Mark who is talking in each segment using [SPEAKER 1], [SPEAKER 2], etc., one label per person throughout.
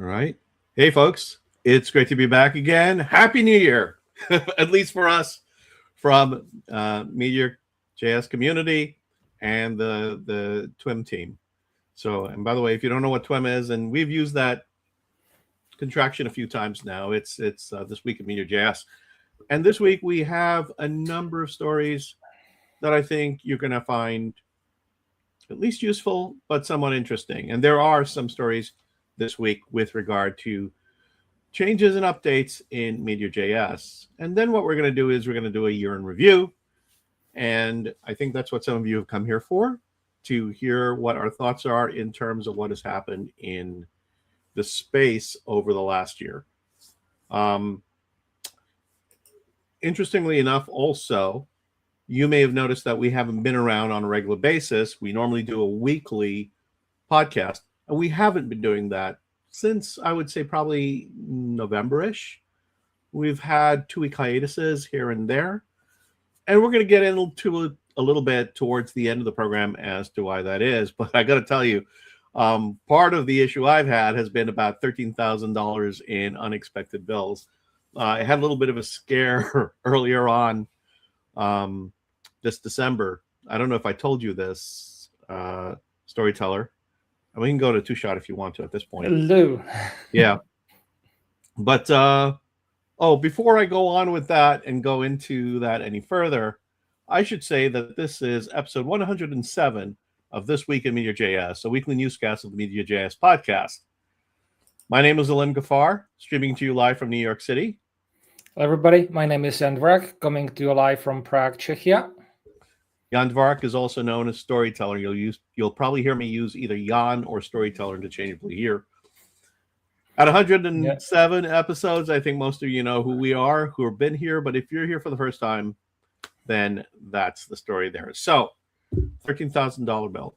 [SPEAKER 1] All right. Hey, folks. It's great to be back again. Happy New Year, at least for us from MeteorJS community and the TWIM team. So, and by the way, if you don't know what TWIM is, and we've used that contraction a few times now, it's this week of MeteorJS. And this week we have a number of stories that I think you're going to find at least useful, but somewhat interesting. And there are some stories this week with regard to changes and updates in MeteorJS. And then what we're going to do is we're going to do a year in review. And I think that's what some of you have come here for, to hear what our thoughts are in terms of what has happened in the space over the last year. Interestingly enough, also, you may have noticed that we haven't been around on a regular basis. We normally do a weekly podcast, and we haven't been doing that since, I would say, probably November-ish. We've had 2-week hiatuses here and there, and we're going to get into a little bit towards the end of the program as to why that is. But I got to tell you, part of the issue I've had has been about $13,000 in unexpected bills. I had a little bit of a scare earlier on this December. I don't know if I told you this, storyteller. And we can go to two-shot if you want to at this point.
[SPEAKER 2] Lou.
[SPEAKER 1] Yeah. But, before I go on with that and go into that any further, I should say that this is episode 107 of This Week in MeteorJS, a weekly newscast of the MeteorJS podcast. My name is Alim Gafar, streaming to you live from New York City.
[SPEAKER 2] Hello, everybody. My name is Dvorak, coming to you live from Prague, Czechia.
[SPEAKER 1] Jan Dvorak is also known as Storyteller. You'll probably hear me use either Jan or Storyteller interchangeably here. At 107 episodes, I think most of you know who we are, who have been here. But if you're here for the first time, then that's the story there. So, $13,000 bill.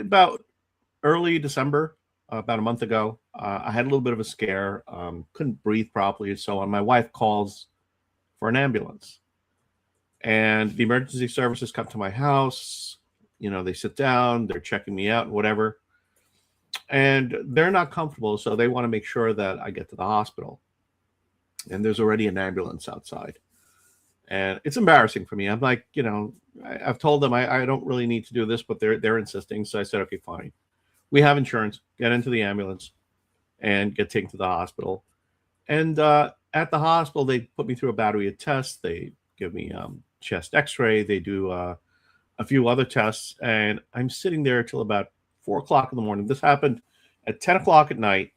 [SPEAKER 1] About early December, about a month ago, I had a little bit of a scare. Couldn't breathe properly and so on. My wife calls for an ambulance. And the emergency services come to my house. You know, they sit down, they're checking me out and whatever. And they're not comfortable, so they want to make sure that I get to the hospital. And there's already an ambulance outside. And it's embarrassing for me. I'm like, I've told them I don't really need to do this, but they're insisting. So I said, okay, fine. We have insurance. Get into the ambulance and get taken to the hospital. And at the hospital, they put me through a battery of tests. They give me chest x-ray. They do a few other tests. And I'm sitting there till about 4 o'clock in the morning. This happened at 10 o'clock at night.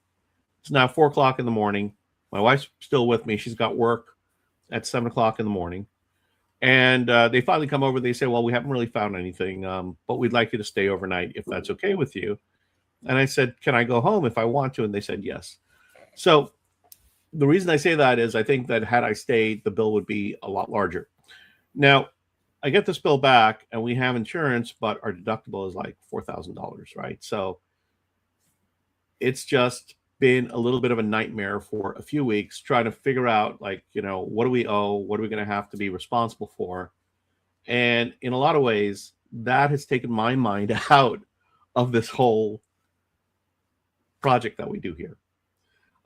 [SPEAKER 1] It's now 4 o'clock in the morning. My wife's still with me. She's got work at 7 o'clock in the morning. And they finally come over. They say, well, we haven't really found anything, but we'd like you to stay overnight if that's okay with you. And I said, can I go home if I want to? And they said, yes. So the reason I say that is I think that had I stayed, the bill would be a lot larger. Now, I get this bill back and we have insurance, but our deductible is like $4,000, right? So it's just been a little bit of a nightmare for a few weeks trying to figure out, like, what do we owe? What are we going to have to be responsible for? And in a lot of ways, that has taken my mind out of this whole project that we do here.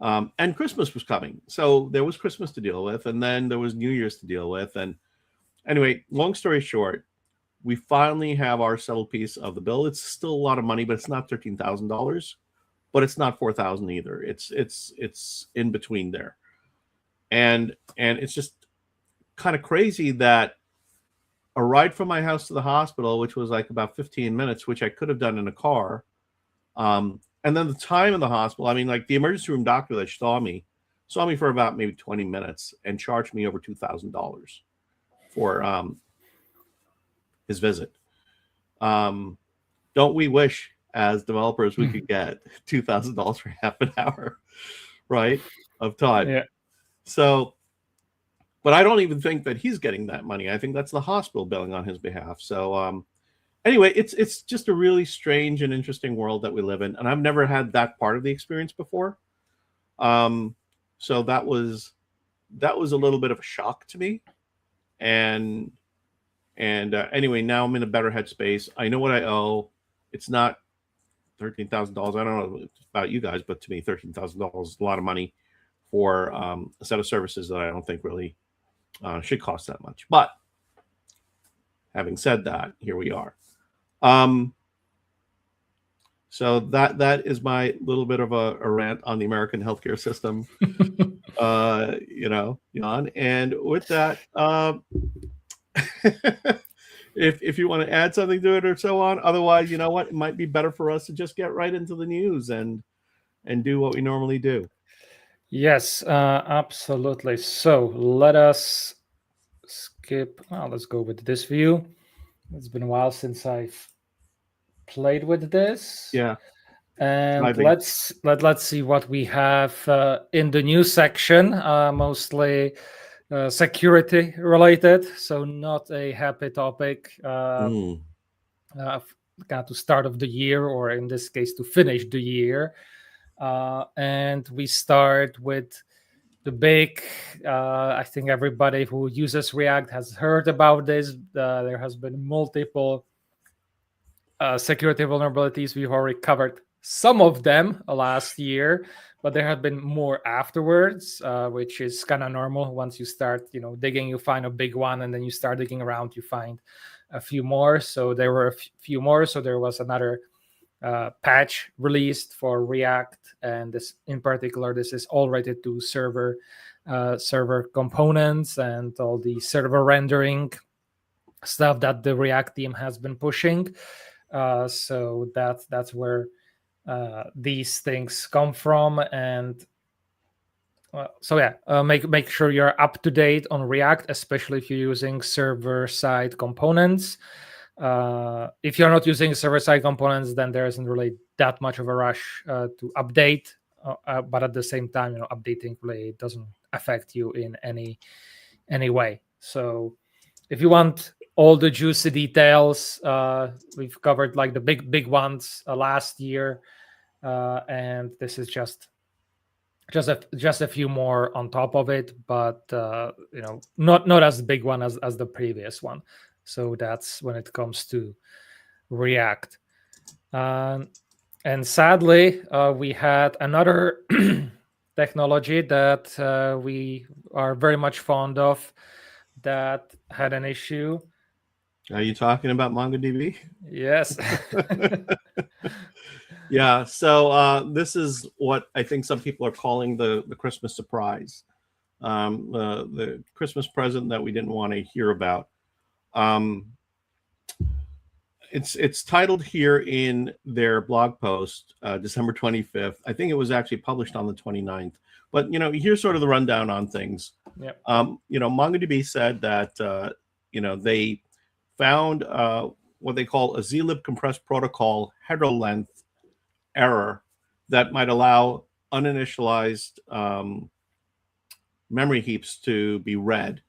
[SPEAKER 1] And Christmas was coming. So there was Christmas to deal with, and then there was New Year's to deal with. And anyway, long story short, we finally have our settled piece of the bill. It's still a lot of money, but it's not $13,000, but it's not $4,000 either. It's in between there. And it's just kind of crazy that a ride from my house to the hospital, which was like about 15 minutes, which I could have done in a car, and then the time in the hospital, I mean, like the emergency room doctor that saw me for about maybe 20 minutes and charged me over $2,000 for his visit. Don't we wish as developers we could get $2,000 for half an hour, right, of time?
[SPEAKER 2] Yeah.
[SPEAKER 1] So, but I don't even think that he's getting that money. I think that's the hospital billing on his behalf. So, anyway, it's just a really strange and interesting world that we live in, and I've never had that part of the experience before. So that was a little bit of a shock to me, and anyway, now I'm in a better headspace. I know what I owe. It's not $13,000. I don't know about you guys, but to me, $13,000 is a lot of money for a set of services that I don't think really should cost that much. But having said that, here we are. So that is my little bit of a rant on the American healthcare system, Jan. And with that, if you want to add something to it or so on, otherwise, you know what, it might be better for us to just get right into the news and do what we normally do.
[SPEAKER 2] Yes, absolutely. So let us skip. Well, let's go with this view. It's been a while since I've played with this.
[SPEAKER 1] Yeah.
[SPEAKER 2] And let's see what we have in the news section. Mostly security related, so not a happy topic. Kind of to start of the year, or in this case, to finish the year. And we start with the big. I think everybody who uses React has heard about this. There has been multiple security vulnerabilities. We've already covered some of them last year, but there have been more afterwards, which is kind of normal. Once you start, digging, you find a big one, and then you start digging around, you find a few more. So there were a few more. So there was another patch released for React, and this, in particular, this is all related to server components and all the server rendering stuff that the React team has been pushing. So that's where these things come from. And make sure you're up to date on React, especially if you're using server-side components. If you're not using server-side components, then there isn't really that much of a rush to update. But at the same time, updating really doesn't affect you in any way. So if you want all the juicy details, we've covered like the big ones last year, and this is just a few more on top of it, but not as big one as the previous one. So that's when it comes to React. And sadly, we had another technology that we are very much fond of that had an issue.
[SPEAKER 1] Are you talking about MongoDB?
[SPEAKER 2] Yes.
[SPEAKER 1] Yeah. So this is what I think some people are calling the Christmas surprise, the Christmas present that we didn't want to hear about. It's titled here in their blog post, December 25th. I think it was actually published on the 29th. But here's sort of the rundown on things.
[SPEAKER 2] Yep.
[SPEAKER 1] MongoDB said that they found what they call a zlib compressed protocol header length error that might allow uninitialized memory heaps to be read,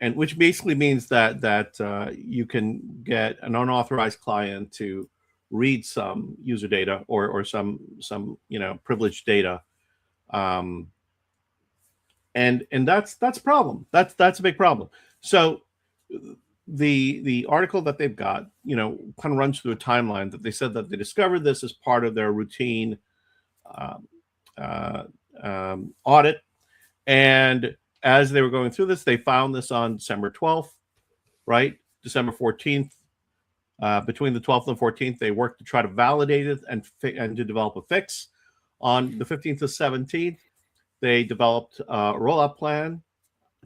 [SPEAKER 1] and which basically means that you can get an unauthorized client to read some user data or some privileged data, and that's a problem. That's a big problem. So the article that they've got, kind of runs through a timeline that they said that they discovered this as part of their routine audit, and as they were going through this, they found this on December 12th, right? December 14th. Between the 12th and 14th, they worked to try to validate it and to develop a fix. On the 15th to 17th, they developed a rollout plan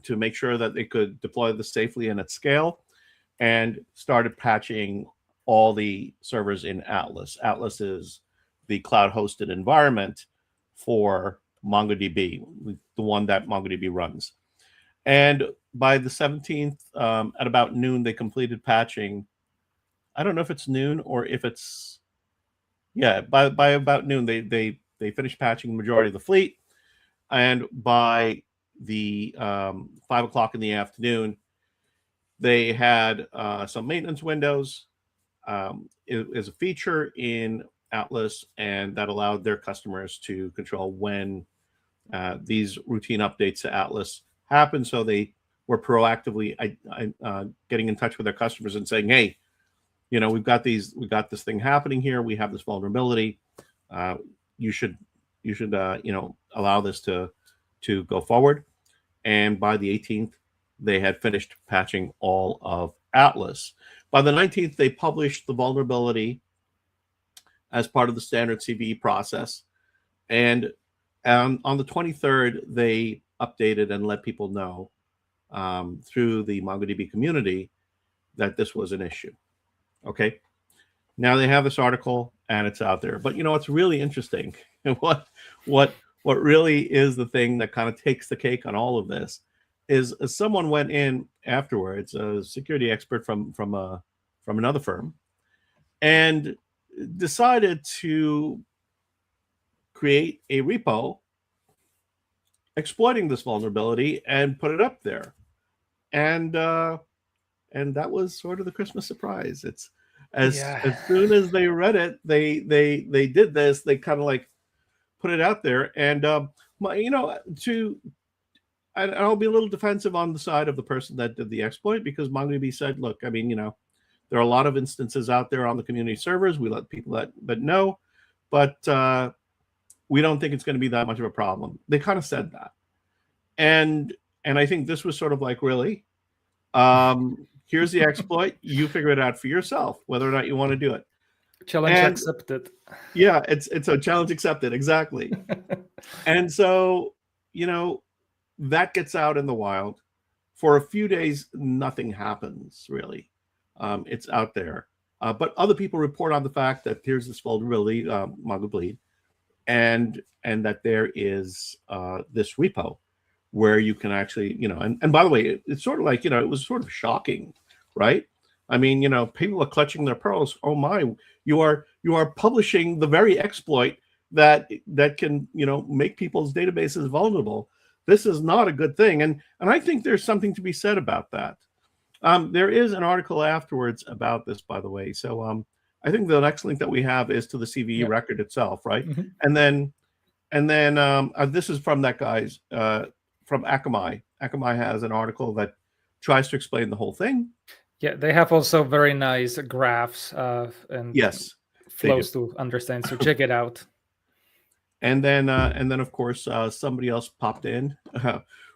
[SPEAKER 1] to make sure that they could deploy this safely and at scale, and started patching all the servers in Atlas. Atlas is the cloud-hosted environment for MongoDB, the one that MongoDB runs. And by the 17th, at about noon, they completed patching. I don't know if it's noon or if it's, by about noon, they finished patching the majority of the fleet. And by the 5 o'clock in the afternoon, they had some maintenance windows. It is a feature in Atlas, and that allowed their customers to control when these routine updates to Atlas happen. So they were proactively getting in touch with their customers and saying, hey, we've got this thing happening here. We have this vulnerability. You should allow this to go forward. And by the 18th, they had finished patching all of Atlas. By the 19th, they published the vulnerability as part of the standard CVE process. And on the 23rd, they updated and let people know through the MongoDB community that this was an issue. Okay. Now they have this article and it's out there. But what's really interesting, and what really is the thing that kind of takes the cake on all of this is someone went in afterwards, a security expert from another firm, and decided to create a repo exploiting this vulnerability and put it up there. And that was sort of the Christmas surprise. It's as soon as they read it, they did this. They kind of like put it out there, and I'll be a little defensive on the side of the person that did the exploit, because MongoDB said, look, I mean, there are a lot of instances out there on the community servers. We let people that know, but we don't think it's going to be that much of a problem. They kind of said that, and I think this was sort of like, really. Here's the exploit. You figure it out for yourself, whether or not you want to do it.
[SPEAKER 2] Challenge accepted.
[SPEAKER 1] Yeah, it's a challenge accepted. Exactly. And so, that gets out in the wild. For a few days, nothing happens, really. It's out there. But other people report on the fact that here's this vulnerability, MongoBleed, and that there is this repo where you can actually, and by the way, it's sort of like, it was sort of shocking, right? I mean, people are clutching their pearls. Oh my, you are publishing the very exploit that can, make people's databases vulnerable. This is not a good thing. And I think there's something to be said about that. There is an article afterwards about this, by the way. So I think the next link that we have is to the CVE record itself, right? Mm-hmm. And then this is from that guy's, from Akamai. Akamai has an article that tries to explain the whole thing.
[SPEAKER 2] Yeah, they have also very nice graphs and flows to understand. So check it out.
[SPEAKER 1] And then of course, somebody else popped in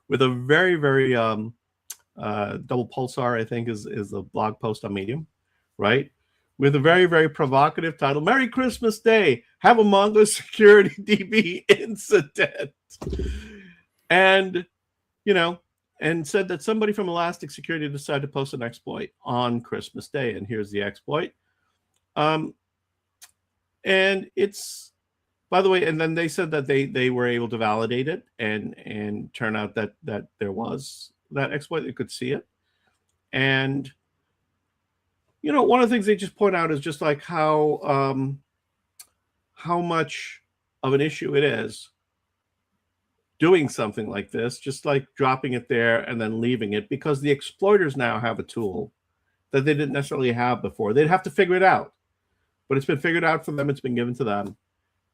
[SPEAKER 1] with a very, very double pulsar, I think is the blog post on Medium, right? With a very, very provocative title: Merry Christmas Day, have a Mongo security DB incident. And, and said that somebody from Elastic Security decided to post an exploit on Christmas Day. And here's the exploit. And it's, by the way, and then they said that they were able to validate it and turn out that there was that exploit. They could see it. And, one of the things they just point out is just like how much of an issue it is doing something like this, just like dropping it there and then leaving it, because the exploiters now have a tool that they didn't necessarily have before. They'd have to figure it out, but it's been figured out for them. It's been given to them,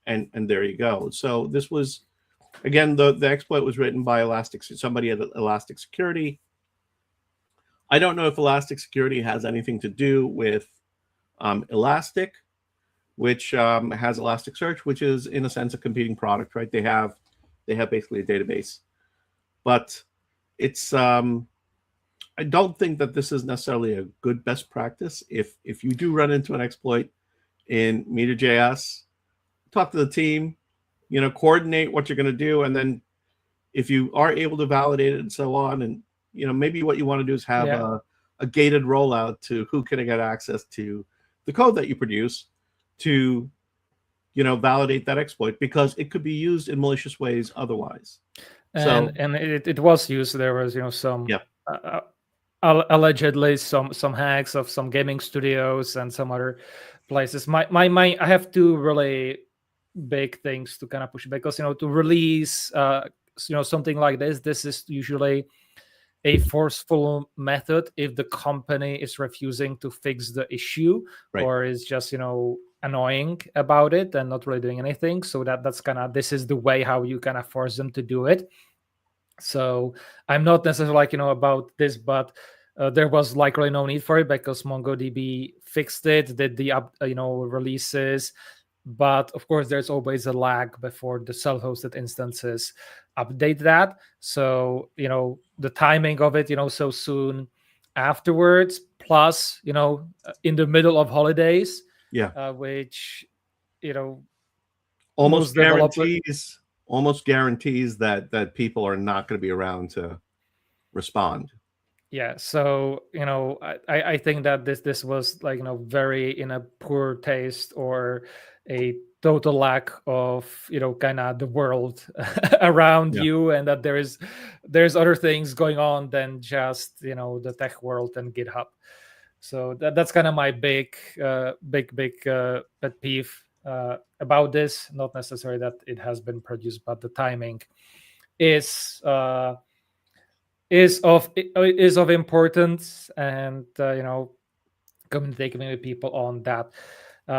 [SPEAKER 1] and there you go. So this was, again, the exploit was written by somebody at Elastic Security. I don't know if Elastic Security has anything to do with Elastic, which has Elasticsearch, which is in a sense a competing product, right? They have basically a database, but it's I don't think that this is necessarily a good best practice. If you do run into an exploit in MeteorJS, talk to the team, coordinate what you're going to do, and then if you are able to validate it and so on, and maybe what you want to do is have a gated rollout to who can get access to the code that you produce to validate that exploit, because it could be used in malicious ways otherwise.
[SPEAKER 2] And it was used. There was some allegedly some hacks of some gaming studios and some other places. I have two really big things to kind of push, because to release something like this is usually a forceful method if the company is refusing to fix the issue, right, or is just annoying about it and not really doing anything. So that's kind of, this is the way how you kind of force them to do it. So I'm not necessarily about this, but there was likely no need for it because MongoDB fixed it, did the releases. But of course, there's always a lag before the self-hosted instances update that. So the timing of it, so soon afterwards, plus in the middle of holidays, which
[SPEAKER 1] almost guarantees that people are not going to be around to respond.
[SPEAKER 2] Yeah, so I think that this was like very in a poor taste or a total lack of kind of the world around you, and that there's other things going on than just the tech world and GitHub. So that's kind of my big pet peeve about this. Not necessarily that it has been produced, but the timing is of importance, and communicating with people on that.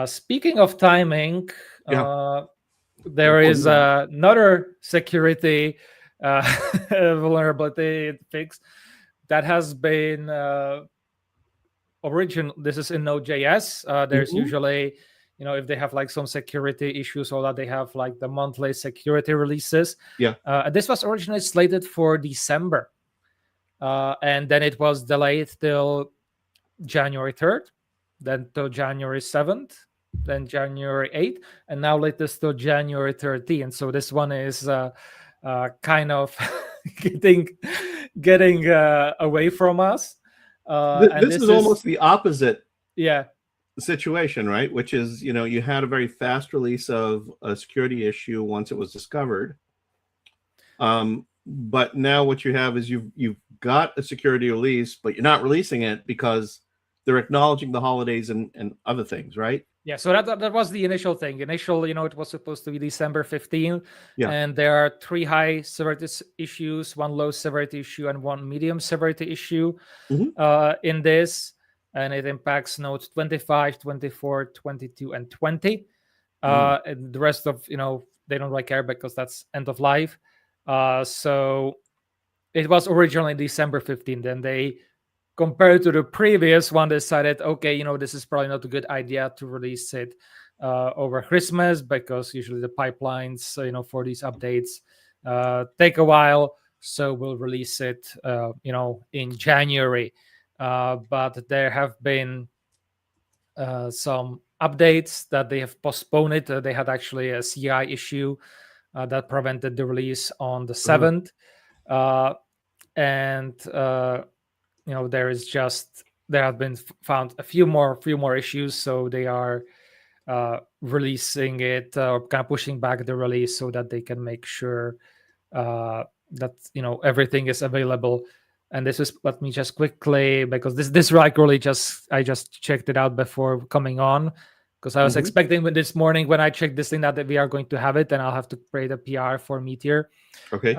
[SPEAKER 2] Speaking of timing, there is another security vulnerability fix that has been this is in Node.js. There's usually if they have like some security issues, or that they have like the monthly security releases. This was originally slated for December. And then it was delayed till January 3rd, then till January 7th, then January 8th, and now latest till January 13th. So this one is kind of getting away from us.
[SPEAKER 1] This is almost the opposite situation, right? Which is, you had a very fast release of a security issue once it was discovered. But now what you have is you've got a security release, but you're not releasing it because they're acknowledging the holidays and other things, right?
[SPEAKER 2] Yeah, so that was the initial thing. It was supposed to be December 15th, and there are 3 high severity issues, 1 low severity issue, and 1 medium severity issue in this, and it impacts nodes 25, 24, 22, and 20. And the rest of they don't really care because that's end of life. So it was originally December 15th, and they, compared to the previous one, decided, okay, this is probably not a good idea to release it over Christmas, because usually the pipelines, for these updates take a while. So we'll release it, in January. But there have been some updates that they have postponed it. They had actually a CI issue that prevented the release on the 7th. There have been found a few more issues, so they are releasing it, or kind of pushing back the release so that they can make sure that everything is available. And this is, let me just quickly, because this like really I just checked it out before coming on, because I was expecting this morning when I checked this thing that we are going to have it, and I'll have to create a PR for Meteor.
[SPEAKER 1] Okay.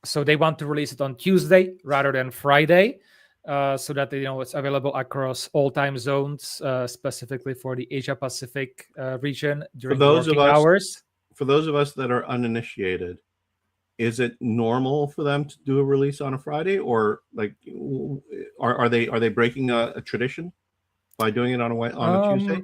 [SPEAKER 2] So they want to release it on Tuesday rather than Friday, so that it's available across all time zones, specifically for the Asia Pacific region during working hours.
[SPEAKER 1] For those of us that are uninitiated, is it normal for them to do a release on a Friday, or like are they breaking a tradition by doing it on a Tuesday?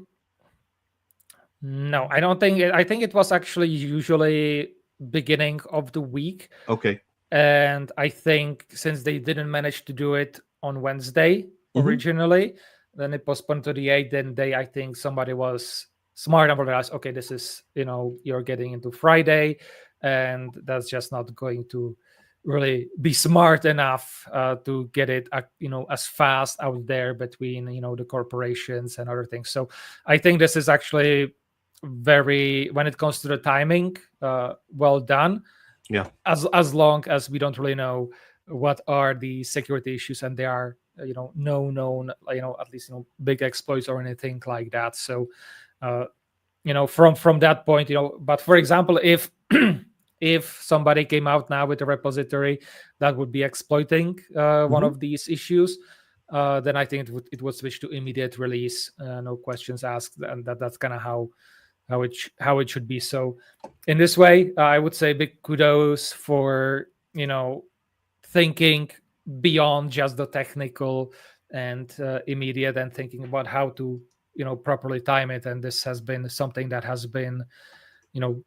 [SPEAKER 2] No, I don't think. I think it was actually usually beginning of the week.
[SPEAKER 1] Okay.
[SPEAKER 2] And I think since they didn't manage to do it on Wednesday originally, then it postponed to the 8th. Then I think somebody was smart and realized, okay, this is, you're getting into Friday, and that's just not going to really be smart enough to get it, as fast out there between, the corporations and other things. So I think this is actually very, when it comes to the timing, well done.
[SPEAKER 1] Yeah.
[SPEAKER 2] As long as we don't really know what are the security issues, and they are, no known, at least, big exploits or anything like that. So, from that point, but for example, if somebody came out now with a repository that would be exploiting one of these issues, then I think it would switch to immediate release, no questions asked, and that's kind of how it should be. So in this way, I would say big kudos for thinking beyond just the technical and immediate, and thinking about how to properly time it. And this has been something that has been the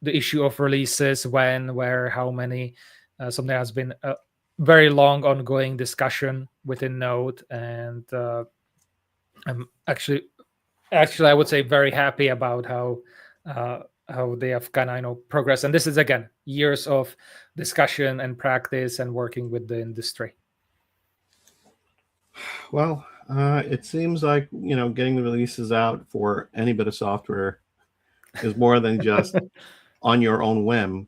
[SPEAKER 2] issue of releases, when, where, how many, something that has been a very long ongoing discussion within Node. And I'm actually I would say very happy about how they have kind of progressed. And this is, again, years of discussion and practice and working with the industry.
[SPEAKER 1] Well, it seems like getting the releases out for any bit of software is more than just on your own whim.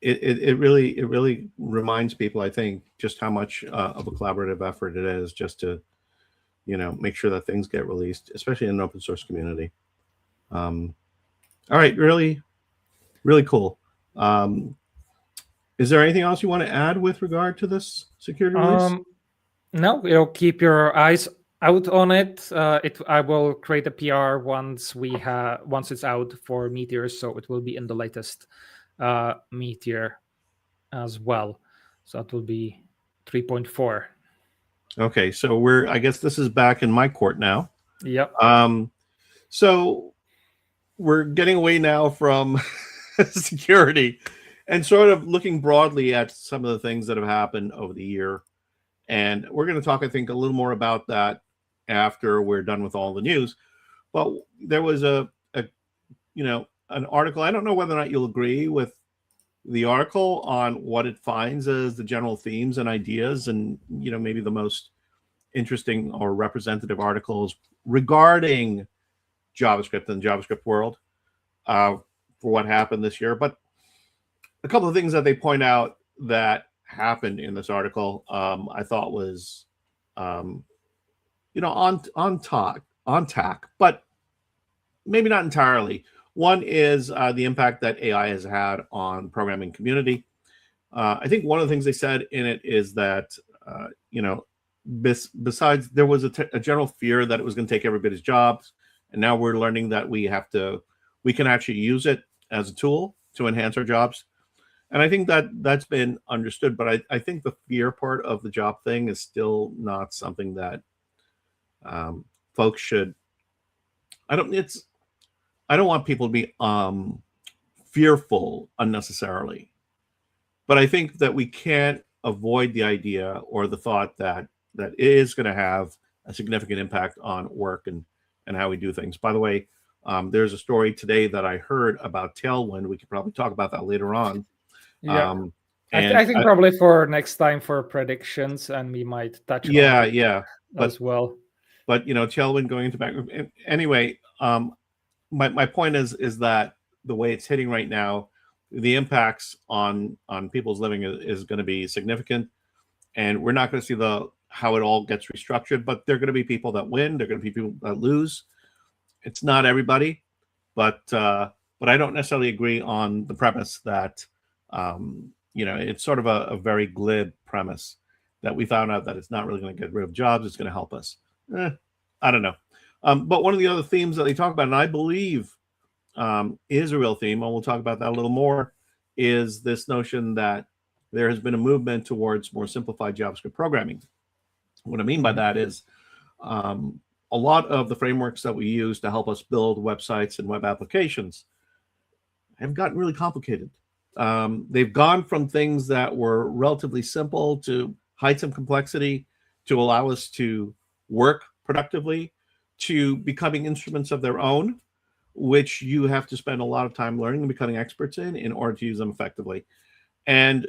[SPEAKER 1] It really reminds people, I think, just how much of a collaborative effort it is just to make sure that things get released, especially in an open source community. All right, really cool. Is there anything else you want to add with regard to this security release?
[SPEAKER 2] No, keep your eyes out on it. I will create a PR once it's out for Meteor, so it will be in the latest Meteor as well. So it will be 3.4.
[SPEAKER 1] Okay, so I guess this is back in my court now.
[SPEAKER 2] Yep.
[SPEAKER 1] So we're getting away now from security and sort of looking broadly at some of the things that have happened over the year. And we're going to talk, I think, a little more about that after we're done with all the news. But there was an article. I don't know whether or not you'll agree with the article on what it finds as the general themes and ideas, and maybe the most interesting or representative articles regarding JavaScript and JavaScript world for what happened this year. But a couple of things that they point out that happened in this article, I thought was, on tack, but maybe not entirely. One is the impact that AI has had on programming community. I think one of the things they said in it is that, besides there was a general fear that it was going to take everybody's jobs, and now we're learning that we can actually use it as a tool to enhance our jobs. And I think that's been understood, but I think the fear part of the job thing is still not something that folks should. I don't want people to be fearful unnecessarily, but I think that we can't avoid the idea or the thought that it is going to have a significant impact on work and how we do things. By the way, there's a story today that I heard about Tailwind. We could probably talk about that later on.
[SPEAKER 2] Yeah. I think probably for next time for predictions, and we might touch on it as well.
[SPEAKER 1] But Tailwind going into back anyway. My point is that the way it's hitting right now, the impacts on people's living is going to be significant, and we're not going to see how it all gets restructured. But there are going to be people that win. There are going to be people that lose. It's not everybody, but I don't necessarily agree on the premise that it's sort of a very glib premise that we found out that it's not really going to get rid of jobs. It's going to help us. I don't know. But one of the other themes that they talk about, and I believe is a real theme, and we'll talk about that a little more, is this notion that there has been a movement towards more simplified JavaScript programming. What I mean by that is a lot of the frameworks that we use to help us build websites and web applications have gotten really complicated. They've gone from things that were relatively simple to hide some complexity to allow us to work productively, to becoming instruments of their own, which you have to spend a lot of time learning and becoming experts in order to use them effectively. And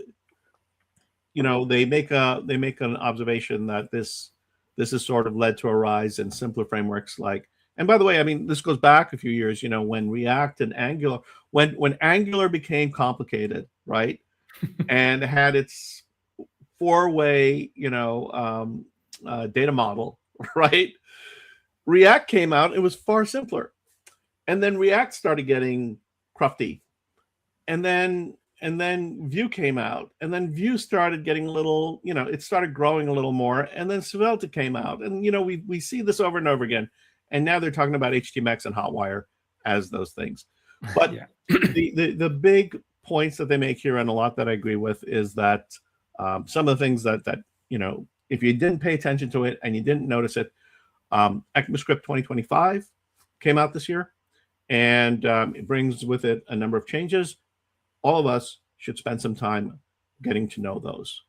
[SPEAKER 1] they make an observation that this has sort of led to a rise in simpler frameworks like. And by the way, I mean, this goes back a few years, when React and Angular, when Angular became complicated, right, and had its four-way, data model, right? React came out, it was far simpler. And then React started getting crufty. And then Vue came out, and then Vue started getting a little, it started growing a little more. And then Svelte came out. And, we see this over and over again. And now they're talking about HTMX and Hotwire as those things. But the big points that they make here, and a lot that I agree with, is that some of the things that if you didn't pay attention to it and you didn't notice it, ECMAScript 2025 came out this year, and it brings with it a number of changes. All of us should spend some time getting to know those.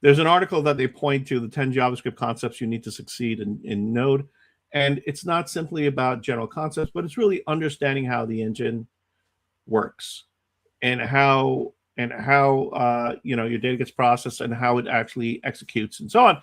[SPEAKER 1] There's an article that they point to, the 10 JavaScript concepts you need to succeed in Node. And it's not simply about general concepts, but it's really understanding how the engine works and how your data gets processed and how it actually executes and so on.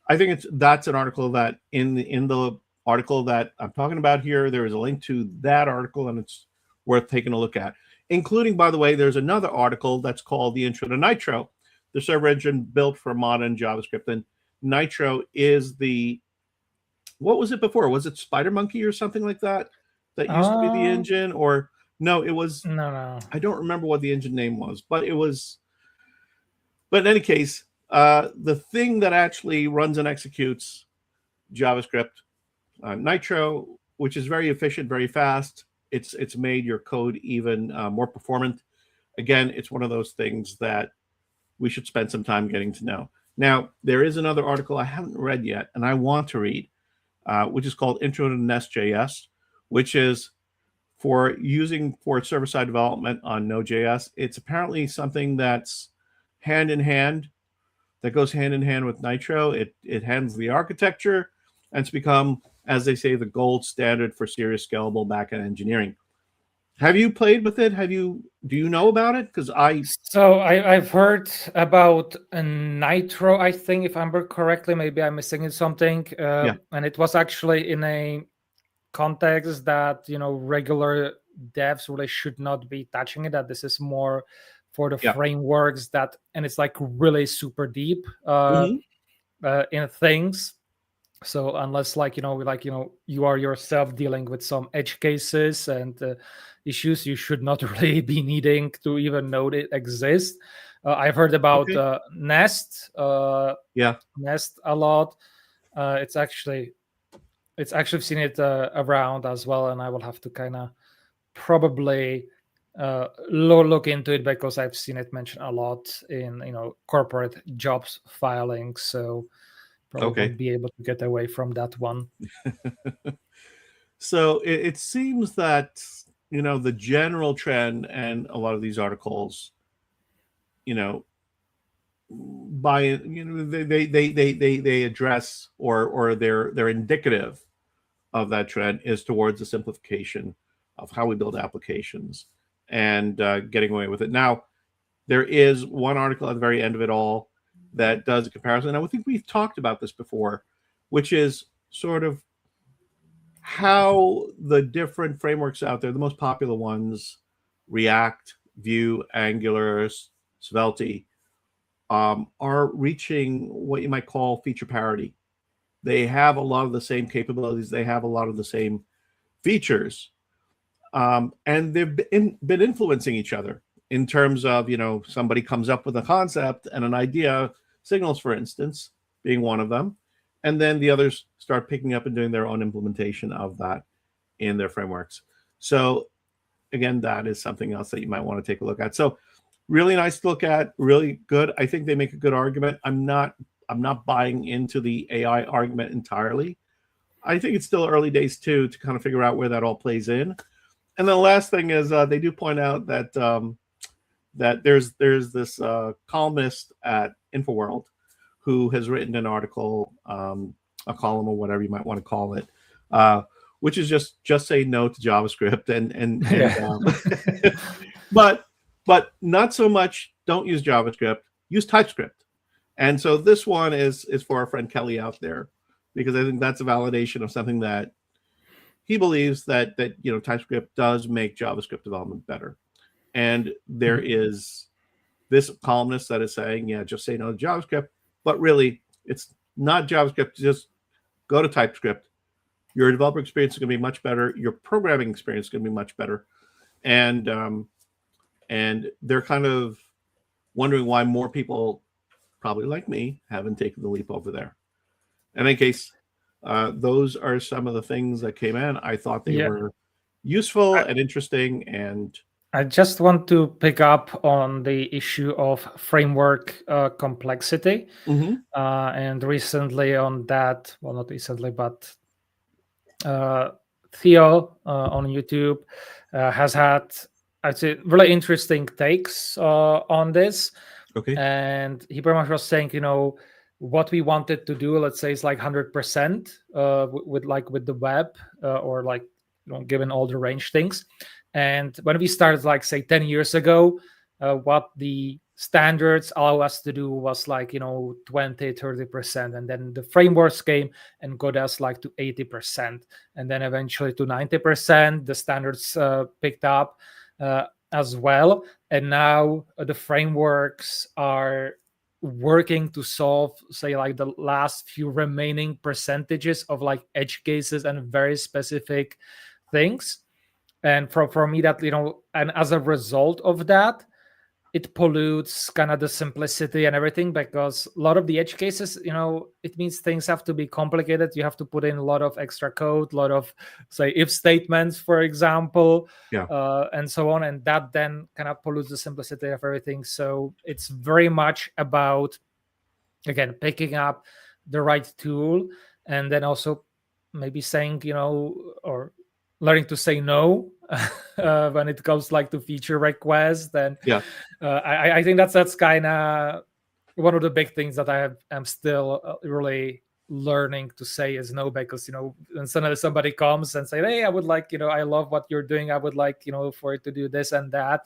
[SPEAKER 1] I think that's an article that in the article that I'm talking about here, there is a link to that article, and it's worth taking a look at. Including, by the way, there's another article that's called The Intro to Nitro, the server engine built for modern JavaScript. And Nitro is what was it before? Was it SpiderMonkey or something like that? That used to be the engine, or no? It was
[SPEAKER 2] no.
[SPEAKER 1] I don't remember what the engine name was, but it was. But in any case, the thing that actually runs and executes JavaScript, Nitro, which is very efficient, very fast. It's made your code even more performant. Again, it's one of those things that we should spend some time getting to know. Now, there is another article I haven't read yet, and I want to read, which is called Intro to Nest.js, which is for server-side development on Node.js. It's apparently something that's that goes hand in hand with Nitro. It handles the architecture, and it's become, as they say, the gold standard for serious scalable backend engineering. Have you played with it? Do you know about it? Because
[SPEAKER 2] I've heard about Nitro, I think, if I remember correctly. Maybe I'm missing something. And it was actually in a context that regular devs really should not be touching it. That this is more for the frameworks and it's like really super deep in things. So unless you are yourself dealing with some edge cases and issues, you should not really be needing to even know it exists. I've heard about Nest, Nest a lot. It's actually seen it around as well, and I will have to kind of probably look into it because I've seen it mentioned a lot in corporate jobs filing. So. Probably won't be able to get away from that one.
[SPEAKER 1] So it seems that the general trend, and a lot of these articles, they address or they're indicative of that trend, is towards the simplification of how we build applications and getting away with it. Now, there is one article at the very end of it all that does a comparison. And I think we've talked about this before, which is sort of how the different frameworks out there, the most popular ones, React, Vue, Angular, Svelte, are reaching what you might call feature parity. They have a lot of the same capabilities. They have a lot of the same features. And they've been influencing each other in terms of, somebody comes up with a concept and an idea, Signals, for instance, being one of them. And then the others start picking up and doing their own implementation of that in their frameworks. So again, that is something else that you might want to take a look at. So really nice to look at, really good. I think they make a good argument. I'm not buying into the AI argument entirely. I think it's still early days too, to kind of figure out where that all plays in. And the last thing is they do point out that that there's this columnist at InfoWorld who has written an article, a column or whatever you might want to call it, which is just say no to JavaScript and but not so much don't use JavaScript, use TypeScript. And so this one is for our friend Kelly out there, because I think that's a validation of something that he believes that TypeScript does make JavaScript development better. And there is this columnist that is saying, just say no to JavaScript, but really it's not JavaScript. Just go to TypeScript. Your developer experience is going to be much better. Your programming experience is going to be much better. And they're kind of wondering why more people, probably like me, haven't taken the leap over there. In any case, those are some of the things that came in. I thought they were useful and interesting. And
[SPEAKER 2] I just want to pick up on the issue of framework complexity. And recently on that, well, not recently, but Theo on YouTube has had, I'd say, really interesting takes on this.
[SPEAKER 1] Okay.
[SPEAKER 2] And he pretty much was saying, what we wanted to do, let's say, is like 100% with the web or like, given all the range things. And when we started, like, say, 10 years ago, what the standards allow us to do was like 20-30%, and then the frameworks came and got us like to 80%, and then eventually to 90%. The standards picked up as well, and now the frameworks are working to solve, say, like the last few remaining percentages of like edge cases and very specific things. And for me, that and as a result of that, it pollutes kind of the simplicity and everything, because a lot of the edge cases, it means things have to be complicated. You have to put in a lot of extra code, a lot of, say, if statements, for example, and so on. And that then kind of pollutes the simplicity of everything. So it's very much about, again, picking up the right tool, and then also maybe saying, or learning to say no when it comes like to feature requests. Then I think that's kind of one of the big things that am still really learning to say is no, because when suddenly somebody comes and say, hey, I would like, I love what you're doing, I would like, for it to do this and that,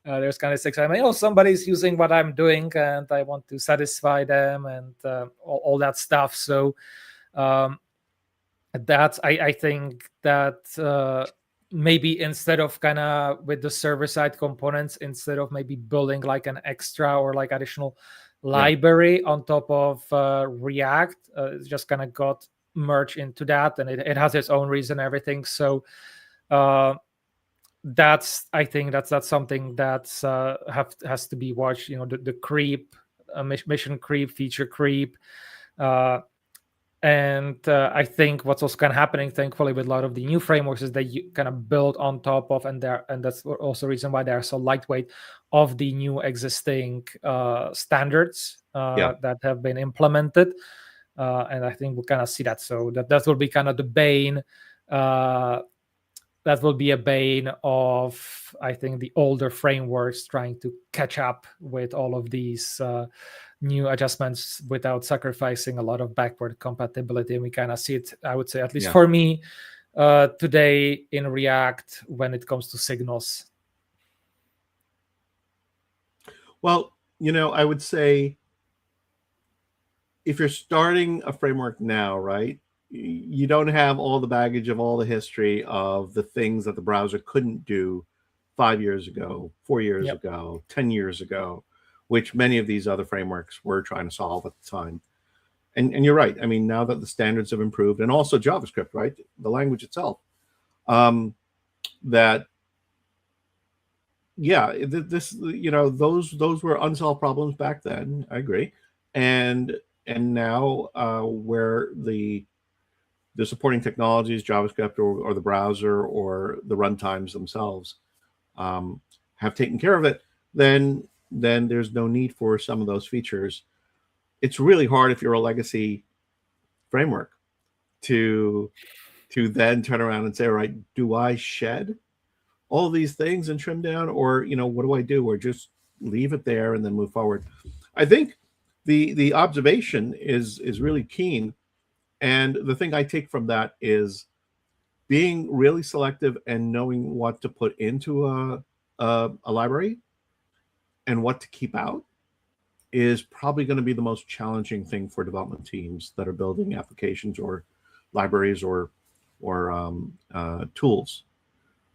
[SPEAKER 2] there's kind of excitement, somebody's using what I'm doing and I want to satisfy them, and all that stuff. So that's I think that maybe instead of kind of with the server side components, instead of maybe building like an extra or like additional library on top of React, it just kind of got merged into that, and it has its own reason, everything. So that's, I think that's something that's has to be watched. The creep, mission creep, feature creep. And I think what's also kind of happening, thankfully, with a lot of the new frameworks is that you kind of build on top of, and that's also the reason why they are so lightweight, of the new existing standards that have been implemented. And I think we'll kind of see that. So that will be kind of the bane. That will be a bane of, I think, the older frameworks trying to catch up with all of these new adjustments without sacrificing a lot of backward compatibility. And we kind of see it, I would say, at least for me, today in React when it comes to signals.
[SPEAKER 1] Well, I would say if you're starting a framework now, right, you don't have all the baggage of all the history of the things that the browser couldn't do 5 years ago, 4 years ago, 10 years ago, which many of these other frameworks were trying to solve at the time. And you're right. I mean, now that the standards have improved, and also JavaScript, right, the language itself, that, this, those were unsolved problems back then. I agree. And now where the supporting technologies, JavaScript or the browser or the runtimes themselves have taken care of it, then there's no need for some of those features. It's really hard if you're a legacy framework to then turn around and say, all right, do I shed all these things and trim down, or what do I do, or just leave it there and then move forward? I think the observation is really keen, and the thing I take from that is being really selective and knowing what to put into a library and what to keep out is probably going to be the most challenging thing for development teams that are building applications or libraries or tools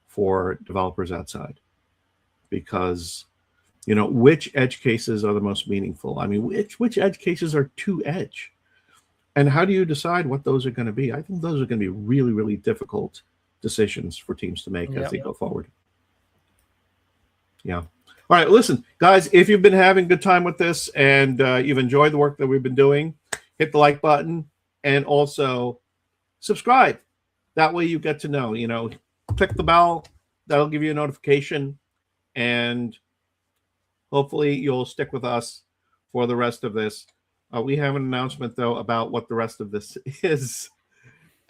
[SPEAKER 1] for developers outside. Because, which edge cases are the most meaningful? I mean, which edge cases are too edge? And how do you decide what those are going to be? I think those are going to be really, really difficult decisions for teams to make as they go forward. Yeah. All right, listen, guys, if you've been having a good time with this and you've enjoyed the work that we've been doing, hit the like button and also subscribe. That way you get to know, click the bell. That'll give you a notification. and hopefully you'll stick with us for the rest of this. We have an announcement, though, about what the rest of this is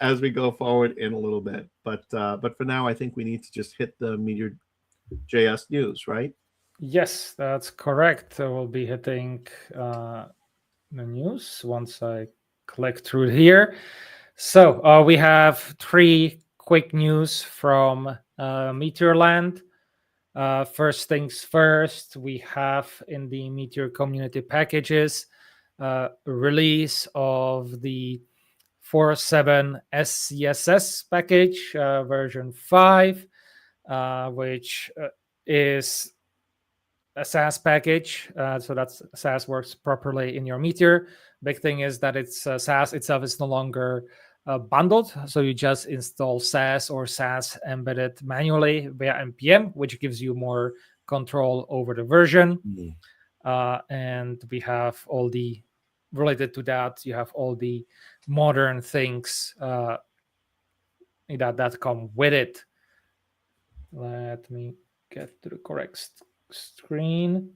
[SPEAKER 1] as we go forward in a little bit. But for now, I think we need to just hit the MeteorJS news, right?
[SPEAKER 2] Yes, that's correct. We'll be hitting the news once I click through here. So we have 3 quick news from Meteorland. First things first, we have in the Meteor community packages release of the 4.7 SCSS package version 5, which is a SaaS package, so that SaaS works properly in your Meteor. Big thing is that it's SaaS itself is no longer bundled, so you just install SaaS or SaaS embedded manually via npm, which gives you more control over the version. And we have all the related to that. You have all the modern things that come with it. Let me get to the correct screen.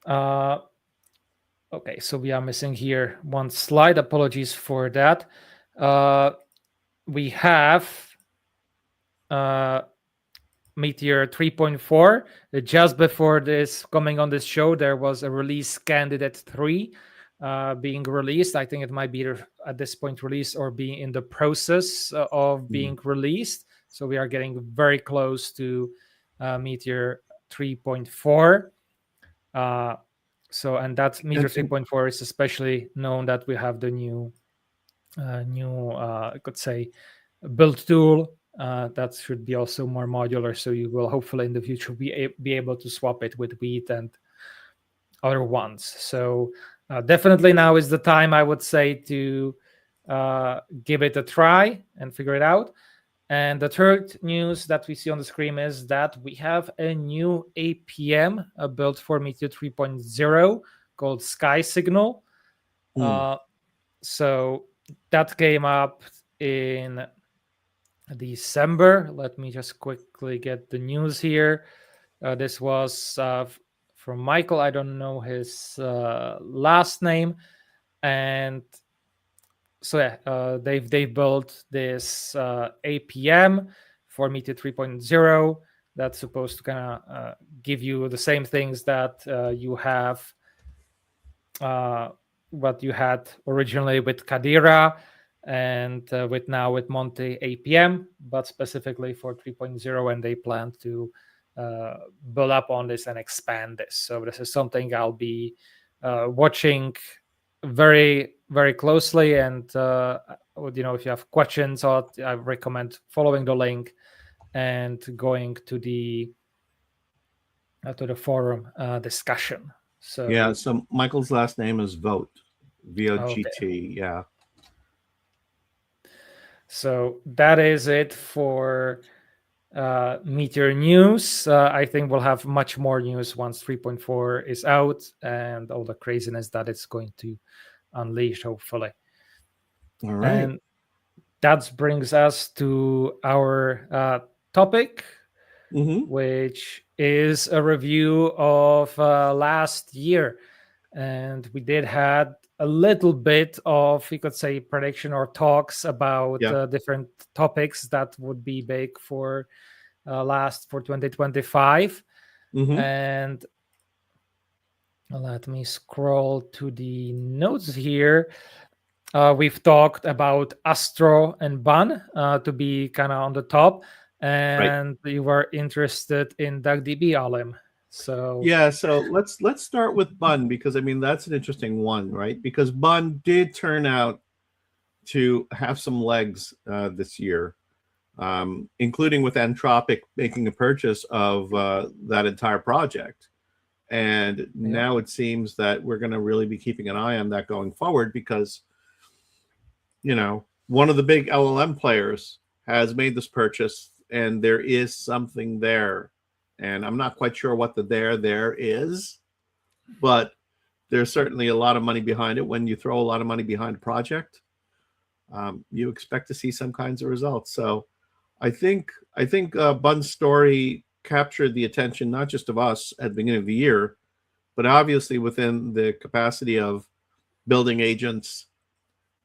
[SPEAKER 2] Okay, so we are missing here one slide. Apologies for that. We have Meteor 3.4. Just before this coming on this show, there was a release candidate 3 being released. I think it might be at this point released or being in the process of being released. So we are getting very close to Meteor 3.4. And that Meteor 3.4 is especially known that we have the new I could say build tool that should be also more modular, so you will hopefully in the future be able to swap it with Wheat and other ones. So definitely now is the time, I would say, to give it a try and figure it out. And the third news that we see on the screen is that we have a new APM built for Meteor 3.0 called Sky Signal. So that came up in December. Let me just quickly get the news here. This was from Michael. I don't know his last name. And so yeah, they've built this APM for Meteor 3.0 that's supposed to kind of give you the same things that you have, what you had originally with Kadira and with Monte APM, but specifically for 3.0, and they plan to build up on this and expand this. So this is something I'll be watching very, very closely, and if you have questions, I recommend following the link and going to the forum discussion. So
[SPEAKER 1] yeah, so Michael's last name is Vogt, Vogt. Yeah.
[SPEAKER 2] So that is it for Meteor news. I think we'll have much more news once 3.4 is out and all the craziness that it's going to unleash, hopefully.
[SPEAKER 1] All right.
[SPEAKER 2] And that brings us to our topic, which is a review of last year. And we did had a little bit of, you could say, prediction or talks about different topics that would be big for 2025. And let me scroll to the notes here. We've talked about Astro and Bun to be kind of on the top, and you were interested in DuckDB, Alim. So
[SPEAKER 1] yeah, so let's start with Bun, because I mean that's an interesting one, right? Because Bun did turn out to have some legs this year, including with Anthropic making a purchase of that entire project. And now it seems that we're going to really be keeping an eye on that going forward, because one of the big LLM players has made this purchase, and there is something there. And I'm not quite sure what the there is, but there's certainly a lot of money behind it. When you throw a lot of money behind a project, you expect to see some kinds of results. So I think Bun's story captured the attention not just of us at the beginning of the year, but obviously within the capacity of building agents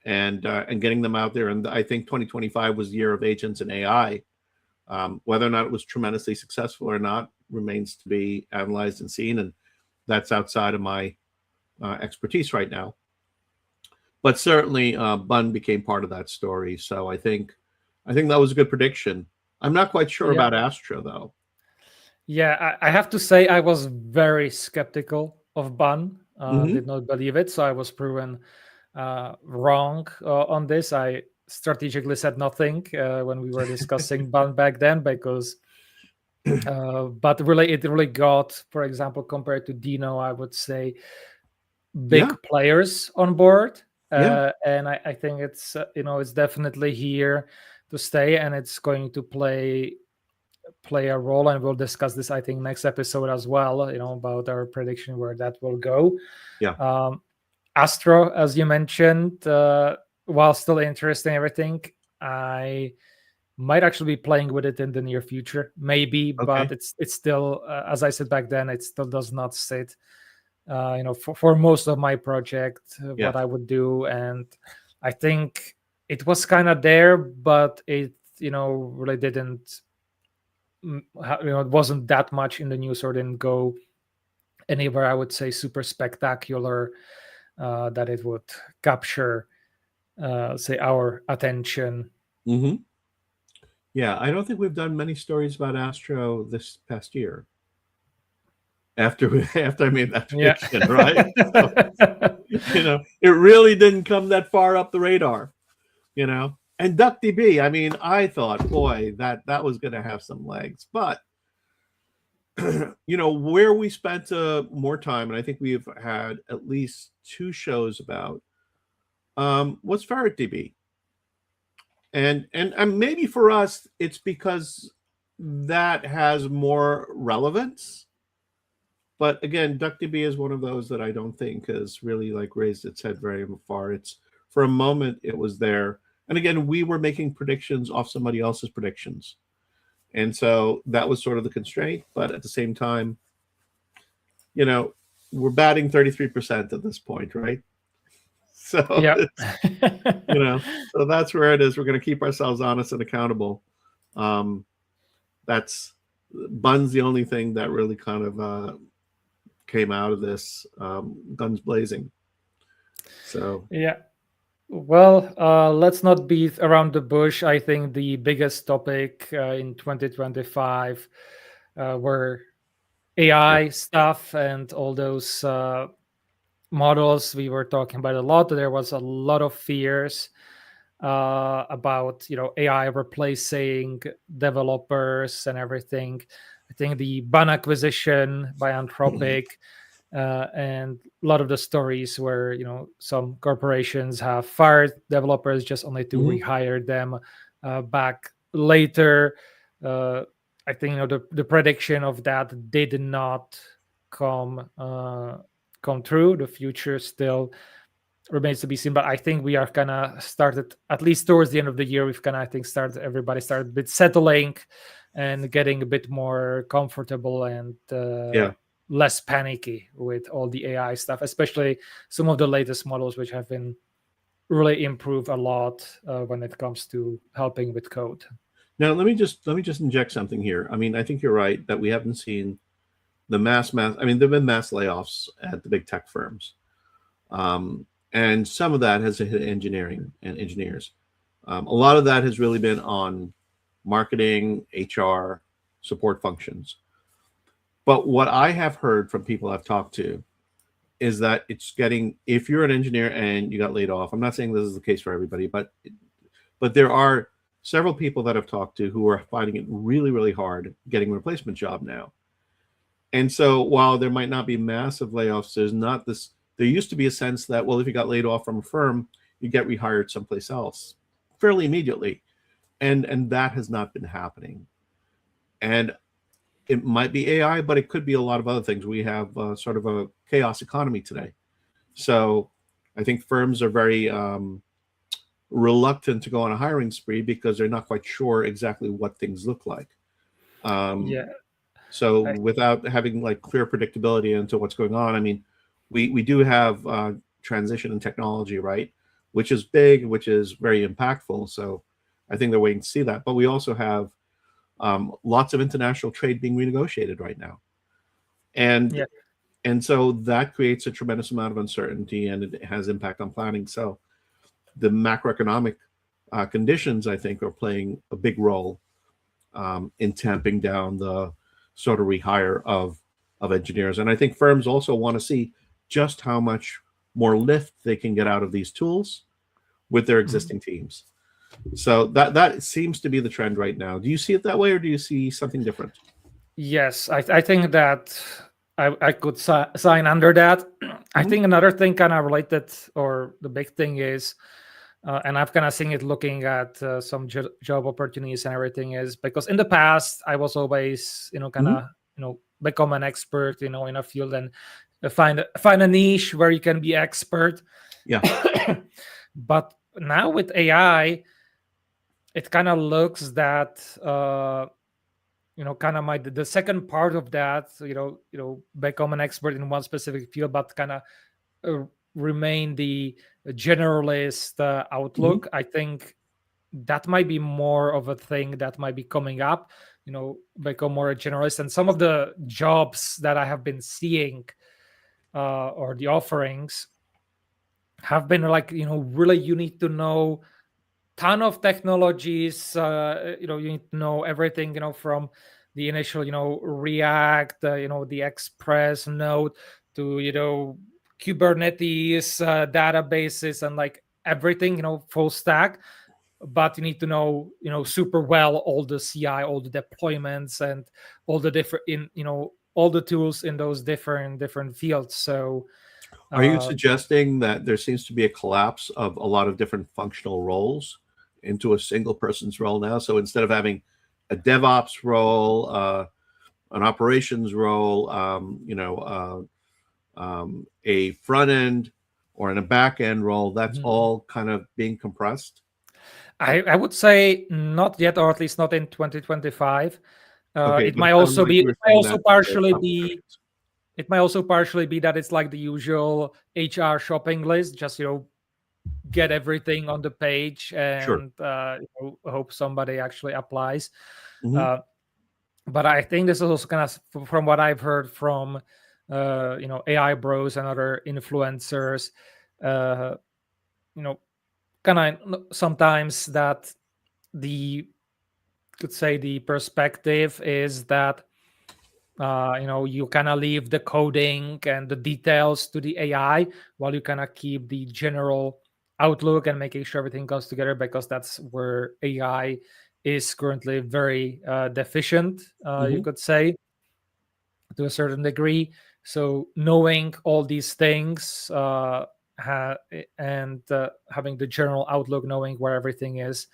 [SPEAKER 1] and getting them out there. And I think 2025 was the year of agents and AI. Whether or not it was tremendously successful or not remains to be analyzed and seen, and that's outside of my expertise right now. But certainly, Bun became part of that story. So I think that was a good prediction. I'm not quite sure about Astro though.
[SPEAKER 2] Yeah, I have to say I was very skeptical of Bun. Did not believe it, so I was proven wrong on this. I strategically said nothing when we were discussing Bun back then, because but really it really got, for example, compared to Dino, I would say big players on board. And I think it's it's definitely here to stay, and it's going to play a role, and we'll discuss this I think next episode as well, about our prediction where that will go. Astro, as you mentioned, while still interesting everything, I might actually be playing with it in the near future, maybe. But it's still, as I said back then, it still does not sit for most of my project, what I would do. And I think it was kind of there, but it really didn't, it wasn't that much in the news, or didn't go anywhere, I would say, super spectacular that it would capture say our attention.
[SPEAKER 1] Yeah, I don't think we've done many stories about Astro this past year. After I made that prediction, right? So, it really didn't come that far up the radar, And DuckDB, I mean, I thought, boy, that was going to have some legs, but where we spent more time, and I think we've had at least 2 shows about, was FerretDB, and maybe for us it's because that has more relevance. But again, DuckDB is one of those that I don't think has really raised its head very far. It's, for a moment, it was there. And again, we were making predictions off somebody else's predictions. And so that was sort of the constraint. But at the same time, we're batting 33% at this point, right? So, so that's where it is. We're going to keep ourselves honest and accountable. That's Bun's the only thing that really kind of came out of this, guns blazing. So
[SPEAKER 2] well, let's not beat around the bush. I think the biggest topic in 2025 were AI stuff and all those models we were talking about a lot. There was a lot of fears about AI replacing developers and everything. I think the Bun acquisition by Anthropic and a lot of the stories where some corporations have fired developers just only to rehire them back later. I think the prediction of that did not come true. The future still remains to be seen, but I think we are gonna started, at least towards the end of the year, we've gonna, I think, everybody started a bit settling and getting a bit more comfortable and less panicky with all the AI stuff, especially some of the latest models, which have been really improved a lot when it comes to helping with code.
[SPEAKER 1] Now, let me just inject something here. I mean, I think you're right that we haven't seen the mass. I mean, there've been mass layoffs at the big tech firms, and some of that has hit engineering and engineers. A lot of that has really been on marketing, HR, support functions. But what I have heard from people I've talked to is that it's getting, if you're an engineer and you got laid off, I'm not saying this is the case for everybody, but there are several people that I've talked to who are finding it really, really hard getting a replacement job now. And so while there might not be massive layoffs, there used to be a sense that, well, if you got laid off from a firm, you get rehired someplace else fairly immediately. And that has not been happening. And it might be AI, but it could be a lot of other things. We have sort of a chaos economy today. So I think firms are very reluctant to go on a hiring spree because they're not quite sure exactly what things look like. So without having like clear predictability into what's going on, I mean, we do have transition in technology, right? Which is big, which is very impactful. So I think they're waiting to see that. But we also have lots of international trade being renegotiated right now. And so that creates a tremendous amount of uncertainty, and it has impact on planning. So the macroeconomic conditions, I think, are playing a big role in tamping down the sort of rehire of engineers. And I think firms also want to see just how much more lift they can get out of these tools with their existing teams. So that seems to be the trend right now. Do you see it that way, or do you see something different?
[SPEAKER 2] Yes, I think that I could sign under that. I think another thing kind of related, or the big thing is, and I've kind of seen it looking at some job opportunities and everything, is because in the past I was always, kind of, become an expert, in a field and find a niche where you can be expert.
[SPEAKER 1] Yeah.
[SPEAKER 2] But now with AI, it kind of looks that kind of the second part of that, become an expert in one specific field, but kind of remain the generalist outlook. I think that might be more of a thing that might be coming up, become more a generalist. And some of the jobs that I have been seeing or the offerings have been like, really you need to know ton of technologies, you need to know everything, from the initial, React, the Express node to, Kubernetes databases and like everything, full stack. But you need to know, super well all the CI, all the deployments, and all the different all the tools in those different fields. So
[SPEAKER 1] are you suggesting that there seems to be a collapse of a lot of different functional roles into a single person's role now? So instead of having a DevOps role, an operations role, a front end or in a back end role, that's all kind of being compressed?
[SPEAKER 2] I would say not yet, or at least not in 2025.
[SPEAKER 1] Okay,
[SPEAKER 2] it might also be. It might also partially be. It might also partially be that it's like the usual HR shopping list, just get everything on the page and hope somebody actually applies. But I think this is also kind of from what I've heard from AI bros and other influencers, kind of sometimes that could say the perspective is that you kind of leave the coding and the details to the AI while you kind of keep the general outlook and making sure everything goes together, because that's where AI is currently very deficient, you could say, to a certain degree. So knowing all these things and having the general outlook, knowing where everything is,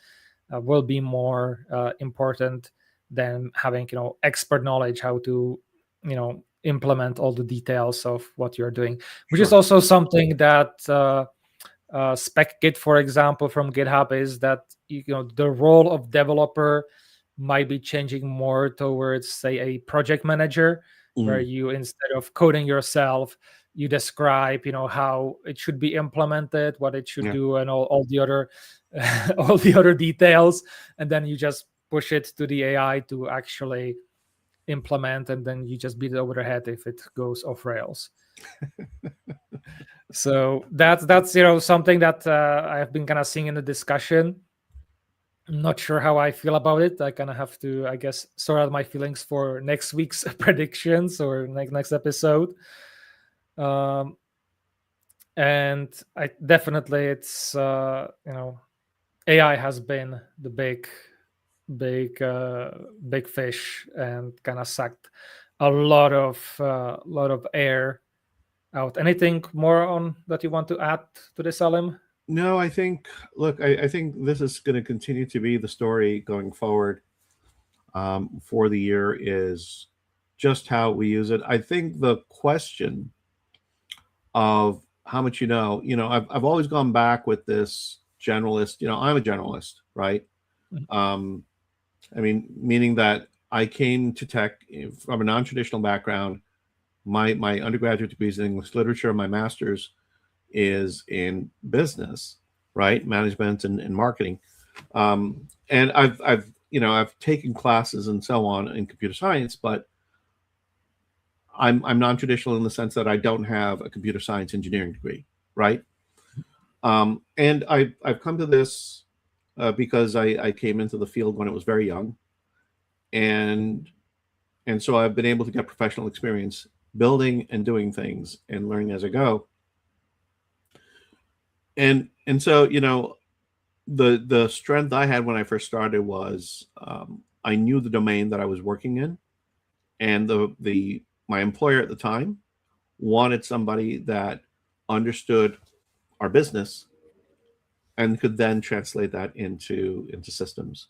[SPEAKER 2] will be more important than having expert knowledge how to implement all the details of what you're doing, which is also something that SpecGit, for example, from GitHub, is that the role of developer might be changing more towards, say, a project manager, where you, instead of coding yourself, you describe how it should be implemented, what it should do, and all the other all the other details, and then you just push it to the AI to actually implement, and then you just beat it over the head if it goes off rails. So that's something that I have been kind of seeing in the discussion. I'm not sure how I feel about it. I kind of have to, I guess, sort out my feelings for next week's predictions or next episode. And I definitely, it's AI has been the big fish and kind of sucked a lot of air out. Anything more on that you want to add to this, Alim?
[SPEAKER 1] No, I think this is going to continue to be the story going forward for the year, is just how we use it. I think the question of how much I've always gone back with this generalist. I'm a generalist, right? I mean, meaning that I came to tech from a non-traditional background. My undergraduate degree is in English literature. My master's is in business, right? Management and marketing. And I've taken classes and so on in computer science, but I'm non-traditional in the sense that I don't have a computer science engineering degree, right? And I've come to this because I came into the field when it was very young, and so I've been able to get professional experience building and doing things and learning as I go. And so the strength I had when I first started was I knew the domain that I was working in, and my employer at the time wanted somebody that understood our business and could then translate that into systems.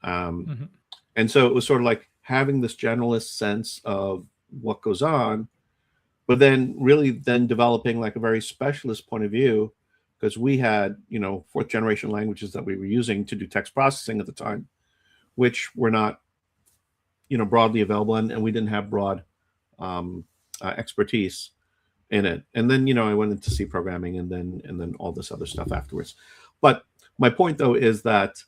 [SPEAKER 1] And so it was sort of like having this generalist sense of what goes on, but then really then developing like a very specialist point of view, because we had, fourth generation languages that we were using to do text processing at the time, which were not, broadly available, and we didn't have broad expertise in it. And then, I went into C programming and then all this other stuff afterwards. But my point though is that,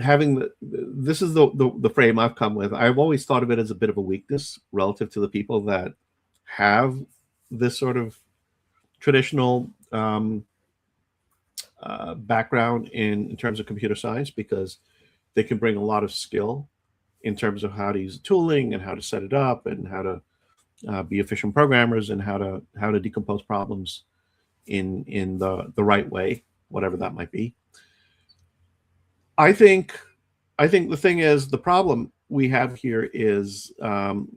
[SPEAKER 1] having this is the frame I've come with. I've always thought of it as a bit of a weakness relative to the people that have this sort of traditional background in terms of computer science, because they can bring a lot of skill in terms of how to use the tooling and how to set it up and how to be efficient programmers and how to decompose problems in the right way, whatever that might be. I think the thing is, the problem we have here is, the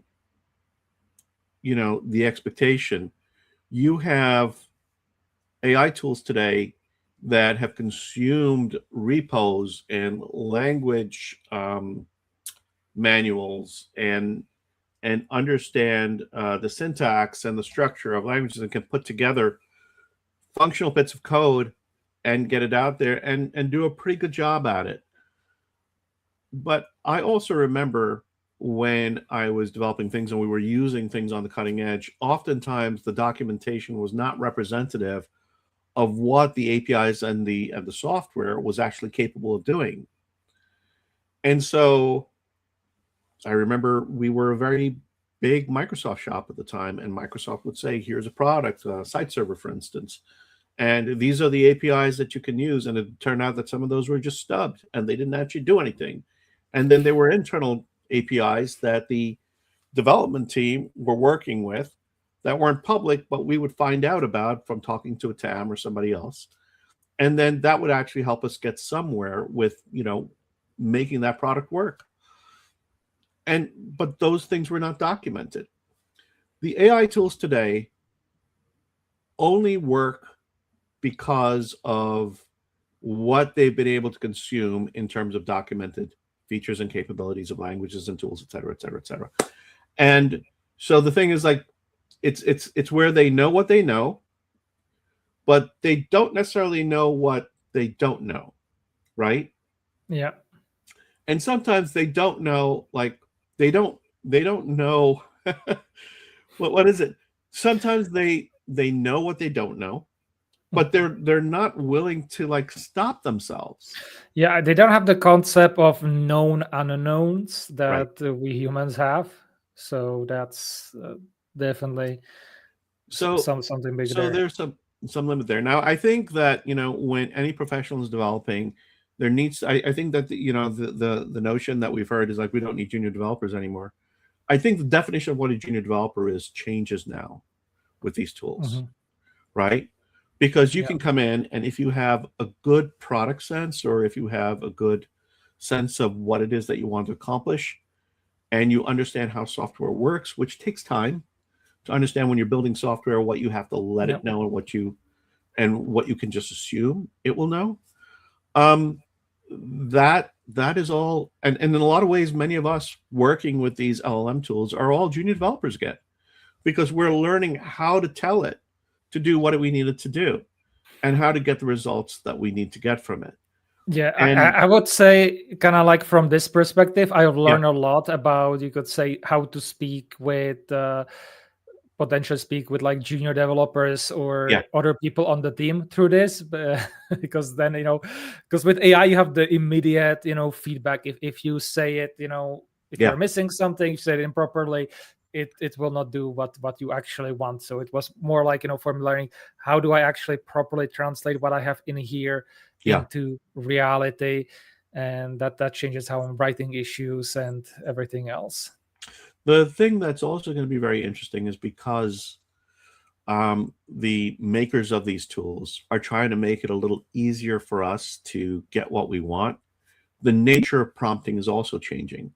[SPEAKER 1] expectation. You have AI tools today that have consumed repos and language manuals and understand the syntax and the structure of languages, and can put together functional bits of code and get it out there and do a pretty good job at it. But I also remember when I was developing things and we were using things on the cutting edge, oftentimes the documentation was not representative of what the APIs and the software was actually capable of doing. And so I remember we were a very big Microsoft shop at the time, and Microsoft would say, here's a product, a site server, for instance, and these are the APIs that you can use. And it turned out that some of those were just stubbed and they didn't actually do anything. And then there were internal APIs that the development team were working with that weren't public, but we would find out about from talking to a TAM or somebody else. And then that would actually help us get somewhere with, making that product work. But those things were not documented. The AI tools today only work because of what they've been able to consume in terms of documented features and capabilities of languages and tools, et cetera, et cetera, et cetera. And so the thing is, like, it's where they know what they know, but they don't necessarily know what they don't know, right?
[SPEAKER 2] Yeah.
[SPEAKER 1] And sometimes they don't know, like, they don't know what is it? Sometimes they know what they don't know, but they're not willing to, like, stop themselves.
[SPEAKER 2] Yeah, they don't have the concept of known unknowns that we humans have. So that's definitely something big.
[SPEAKER 1] So there's some limit there. Now, I think that, when any professional is developing, there needs, I think that the notion that we've heard is like, we don't need junior developers anymore. I think the definition of what a junior developer is changes now with these tools, right? Because you can come in, and if you have a good product sense, or if you have a good sense of what it is that you want to accomplish, and you understand how software works, which takes time to understand when you're building software, what you have to let it know and what you can just assume it will know. That is all, and in a lot of ways, many of us working with these LLM tools are all junior developers again, because we're learning how to tell it to do what we need it to do and how to get the results that we need to get from it.
[SPEAKER 2] Yeah,
[SPEAKER 1] And
[SPEAKER 2] I would say kind of like from this perspective, I have learned a lot about, you could say, how to speak with potentially speak with like junior developers or other people on the team through this, because then, because with AI you have the immediate, feedback. If you say it, if you're missing something, you said it improperly, it will not do what you actually want. So it was more like, for me learning, how do I actually properly translate what I have in here into reality, and that changes how I'm writing issues and everything else.
[SPEAKER 1] The thing that's also going to be very interesting is because the makers of these tools are trying to make it a little easier for us to get what we want. The nature of prompting is also changing.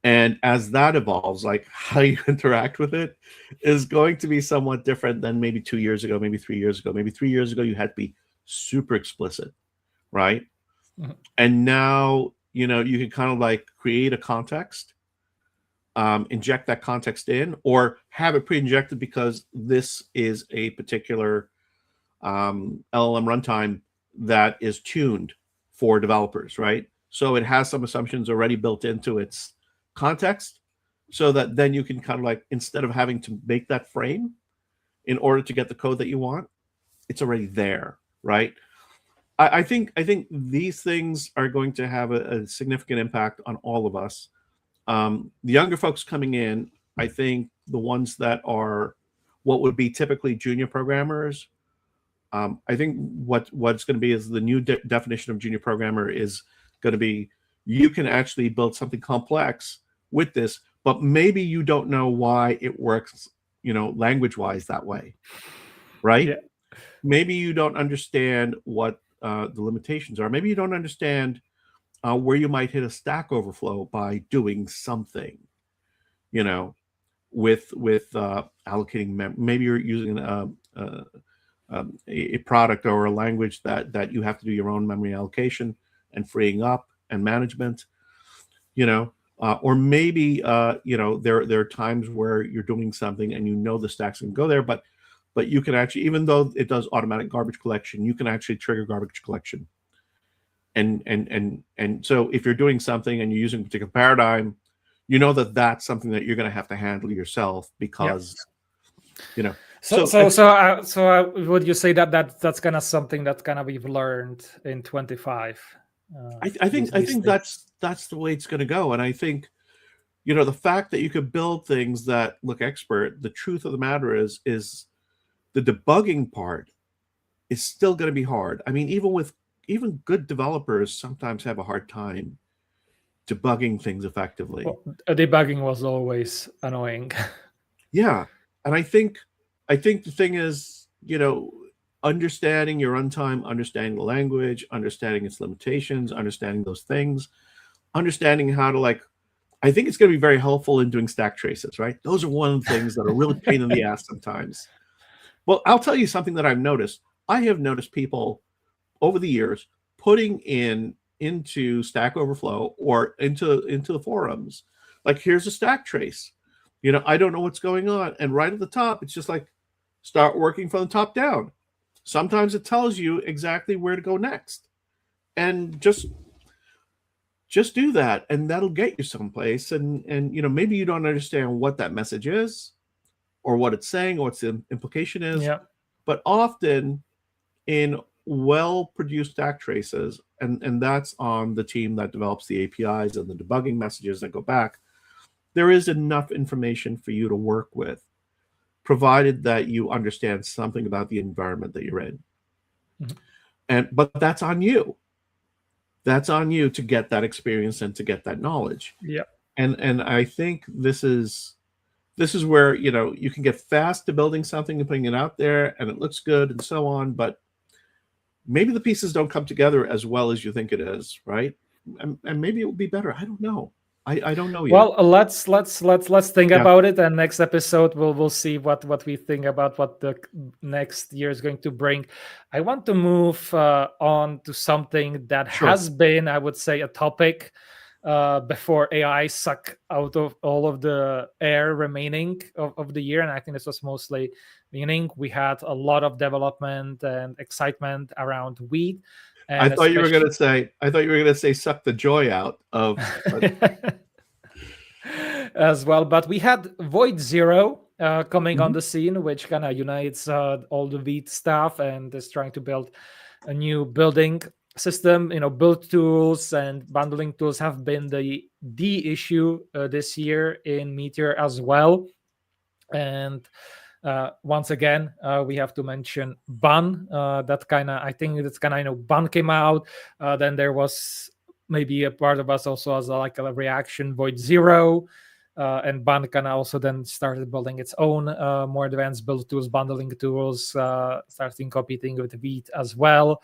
[SPEAKER 1] And as that evolves, like how you interact with it is going to be somewhat different than maybe 2 years ago, maybe 3 years ago. Maybe 3 years ago, you had to be super explicit, right?
[SPEAKER 2] Mm-hmm.
[SPEAKER 1] And now, you can kind of like create a context, inject that context in, or have it pre-injected because this is a particular LLM runtime that is tuned for developers, right? So it has some assumptions already built into its context, so that then you can kind of like, instead of having to make that frame in order to get the code that you want, it's already there, right? I think these things are going to have a significant impact on all of us. The younger folks coming in, I think the ones that are what would be typically junior programmers, I think what's going to be is the new definition of junior programmer is going to be, you can actually build something complex with this, but maybe you don't know why it works, language-wise that way, right?
[SPEAKER 2] Yeah.
[SPEAKER 1] Maybe you don't understand what the limitations are. Maybe you don't understand where you might hit a Stack Overflow by doing something, with allocating maybe you're using a product or a language that you have to do your own memory allocation and freeing up and management, or maybe there are times where you're doing something and the stacks can go there, but you can actually, even though it does automatic garbage collection, you can actually trigger garbage collection. And so if you're doing something and you're using a particular paradigm, that's something that you're going to have to handle yourself because,
[SPEAKER 2] So would you say that's kind of something that kind of we've learned in 25?
[SPEAKER 1] I think that's the way it's going to go. And I think, the fact that you could build things that look expert, the truth of the matter is the debugging part is still going to be hard. I mean, even good developers sometimes have a hard time debugging things effectively.
[SPEAKER 2] Well, debugging was always annoying.
[SPEAKER 1] Yeah. And I think the thing is, understanding your runtime, understanding the language, understanding its limitations, understanding those things, understanding how to I think it's going to be very helpful in doing stack traces, right? Those are one of the things that are really pain in the ass sometimes. Well, I'll tell you something that I've noticed. I have noticed people over the years putting into Stack Overflow or into the forums, like, here's a stack trace. I don't know what's going on. And right at the top, it's just like, start working from the top down. Sometimes it tells you exactly where to go next. And just do that, and that'll get you someplace. And maybe you don't understand what that message is or what it's saying or what the implication is.
[SPEAKER 2] Yeah.
[SPEAKER 1] But often in well-produced stack traces, and that's on the team that develops the APIs and the debugging messages that go back, there is enough information for you to work with, provided that you understand something about the environment that you're in. Mm-hmm. But that's on you. That's on you to get that experience and to get that knowledge.
[SPEAKER 2] Yeah.
[SPEAKER 1] And I think this is where, you can get fast to building something and putting it out there and it looks good and so on, but maybe the pieces don't come together as well as you think it is, right? And maybe it will be better. I don't know. I don't know yet.
[SPEAKER 2] Well, let's think about it, and next episode we'll see what we think about what the next year is going to bring. I want to move on to something that has been, I would say, a topic before AI sucked out of all of the air remaining of the year, and I think this was mostly meaning we had a lot of development and excitement around wheat.
[SPEAKER 1] I thought you were going to say suck the joy out of
[SPEAKER 2] as well. But we had Void Zero coming on the scene, which kind of unites all the Vite stuff and is trying to build a new building system. Build tools and bundling tools have been the issue this year in Meteor as well. And once again, we have to mention Bun. I think Bun came out. Then there was maybe a part of us also as a reaction, Void Zero. And Bun kind of also then started building its own more advanced build tools, bundling tools, starting competing with Vite as well.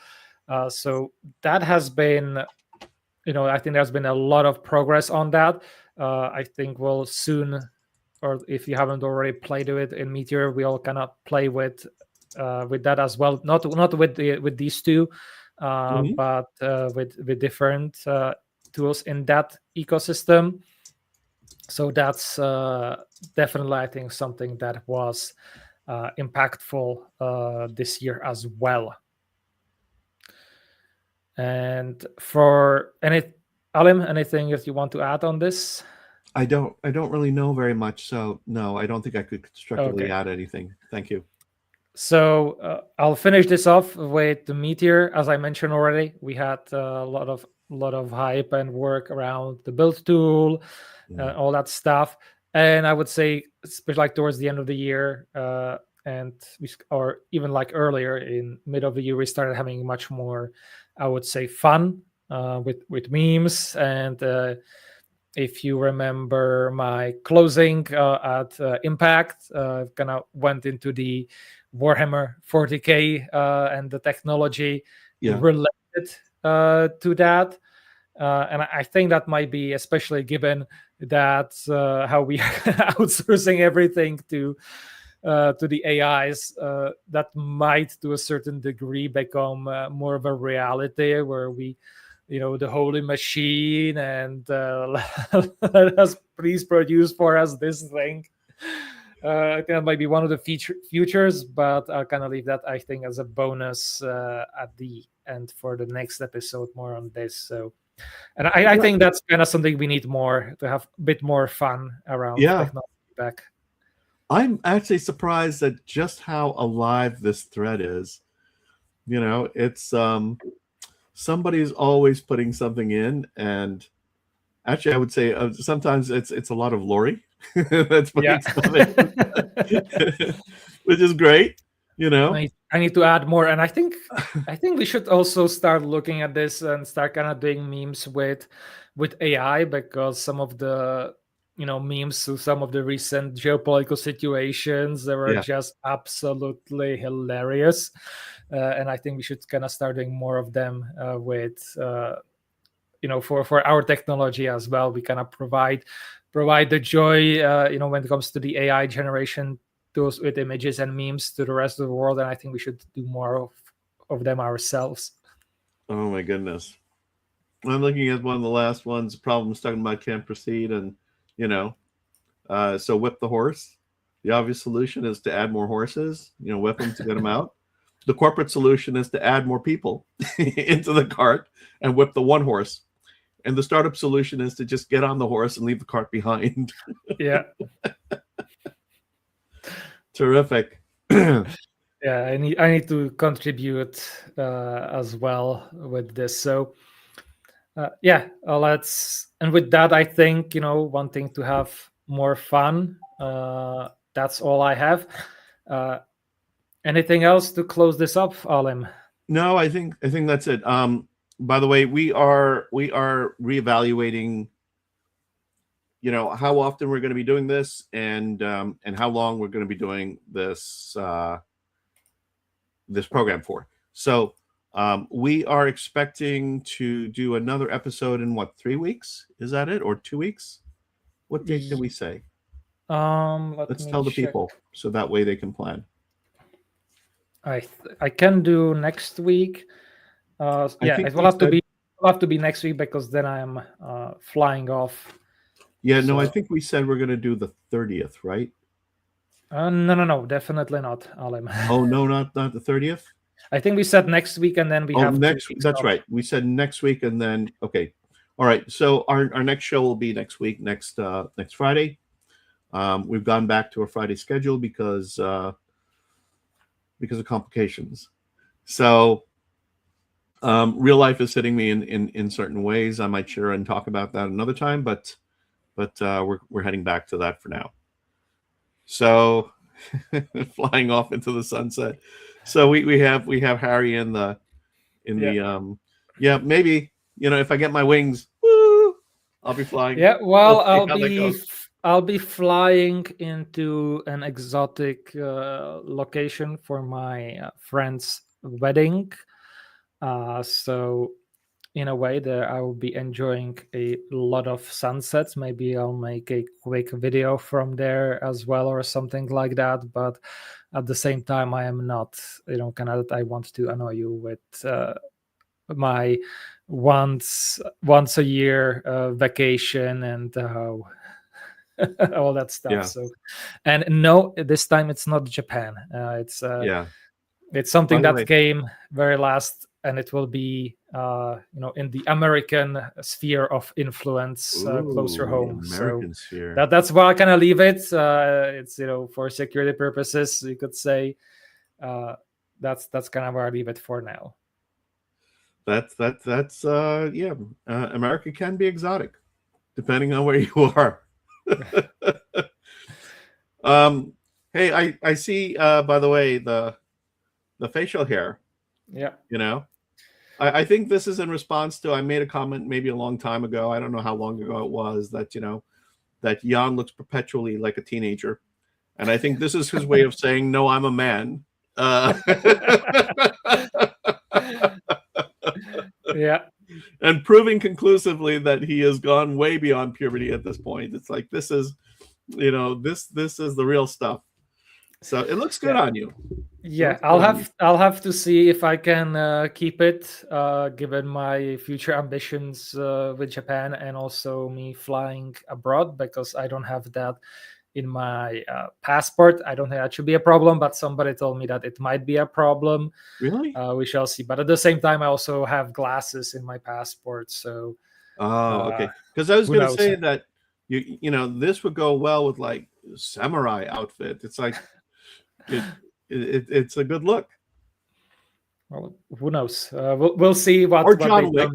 [SPEAKER 2] So that has been, I think there's been a lot of progress on that. I think we'll soon, or if you haven't already played with it in Meteor, we all kind of play with that as well. Not with these two, but with different tools in that ecosystem. So that's definitely, I think, something that was impactful this year as well. And for Alim, anything that you want to add on this?
[SPEAKER 1] I don't really know very much, so no, I don't think I could constructively add anything. Thank you.
[SPEAKER 2] So I'll finish this off with the Meteor. As I mentioned already, we had a lot of hype and work around the build tool, all that stuff. And I would say, especially towards the end of the year, or even earlier in mid of the year, we started having much more, I would say, fun with memes. And if you remember my closing at Impact, kind of went into the Warhammer 40K and the technology related to that. And I think that might be, especially given that how we are outsourcing everything to the AIs, that might to a certain degree become more of a reality where we, the holy machine and let us please produce for us this thing. I think that might be one of the futures, but I'll kind of leave that, I think, as a bonus at the end for the next episode, more on this. So, and I think that's kind of something we need more to have a bit more fun around technology back.
[SPEAKER 1] I'm actually surprised at just how alive this thread is. It's somebody's always putting something in, and actually, I would say sometimes it's a lot of Lori that's putting stuff in, which is great.
[SPEAKER 2] I need to add more, and I think we should also start looking at this and start kind of doing memes with AI, because some of the memes to some of the recent geopolitical situations, they were just absolutely hilarious, and I think we should kind of start doing more of them with for our technology as well. We kind of provide the joy when it comes to the AI generation tools with images and memes to the rest of the world, and I think we should do more of them ourselves.
[SPEAKER 1] Oh my goodness. I'm looking at one of the last ones. Problems talking about can't proceed, and so whip the horse. The obvious solution is to add more horses, whip them to get them out. The corporate solution is to add more people into the cart and whip the one horse. And the startup solution is to just get on the horse and leave the cart behind.
[SPEAKER 2] Yeah.
[SPEAKER 1] Terrific.
[SPEAKER 2] Yeah, I need to contribute as well with this. So let's, and with that, I think wanting to have more fun. That's all I have. Anything else to close this up, Alim?
[SPEAKER 1] No, I think that's it. By the way, we are reevaluating, how often we're going to be doing this, and how long we're going to be doing this this program for. So we are expecting to do another episode in 3 weeks? Is that it, or 2 weeks? What date did we say? Let's tell the people so that way they can plan.
[SPEAKER 2] I can do next week. It will have to be next week, because then I am flying off.
[SPEAKER 1] Yeah, no, I think we said we're going to do the 30th, right?
[SPEAKER 2] No, definitely not, Alim.
[SPEAKER 1] Oh no, not the 30th.
[SPEAKER 2] I think we said next week, and then we have
[SPEAKER 1] next. That's right. We said next week, and then okay. All right. So our next show will be next week, next Friday. We've gone back to our Friday schedule because of complications. So real life is hitting me in certain ways. I might share and talk about that another time, but we're heading back to that for now. So flying off into the sunset. So we have Harry in the maybe, if I get my wings, woo, I'll be flying.
[SPEAKER 2] Yeah, well, I'll be flying into an exotic location for my friend's wedding. So in a way that I will be enjoying a lot of sunsets. Maybe I'll make a quick video from there as well or something like that. But at the same time, I am not, kind of that I want to annoy you with my once a year vacation and all that stuff.
[SPEAKER 1] Yeah.
[SPEAKER 2] So, and no, this time it's not Japan. It's something that came very last, and it will be in the American sphere of influence, closer home.
[SPEAKER 1] American sphere.
[SPEAKER 2] That's why I kind of leave it. It's for security purposes, you could say. That's kind of where I leave it for now.
[SPEAKER 1] That's America can be exotic depending on where you are. Hey, I see by the way the facial hair.
[SPEAKER 2] Yeah.
[SPEAKER 1] I think this is in response to, I made a comment maybe a long time ago, I don't know how long ago it was, that that Jan looks perpetually like a teenager, and I think this is his way of saying, no, I'm a man.
[SPEAKER 2] Yeah,
[SPEAKER 1] and proving conclusively that he has gone way beyond puberty at this point. It's like, this is this is the real stuff. So it looks good on you.
[SPEAKER 2] Yeah, I'll have to see if I can keep it, given my future ambitions with Japan, and also me flying abroad, because I don't have that in my passport. I don't think that should be a problem, but somebody told me that it might be a problem.
[SPEAKER 1] Really?
[SPEAKER 2] We shall see. But at the same time, I also have glasses in my passport. So.
[SPEAKER 1] Okay. Because I was going to say that this would go well with like samurai outfit. It's like it's a good look.
[SPEAKER 2] Well, who knows? We'll see what
[SPEAKER 1] John
[SPEAKER 2] Wick.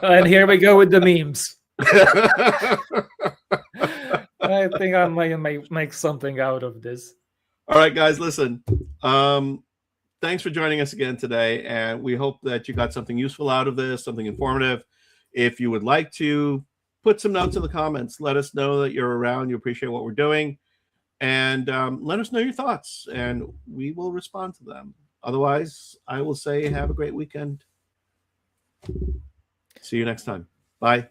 [SPEAKER 2] And here we go with the memes. I think I might make something out of this.
[SPEAKER 1] All right, guys, listen. Thanks for joining us again today, and we hope that you got something useful out of this, something informative. If you would like to put some notes in the comments, let us know that you're around, you appreciate what we're doing, and let us know your thoughts, and we will respond to them. Otherwise, I will say have a great weekend. See you next time. Bye.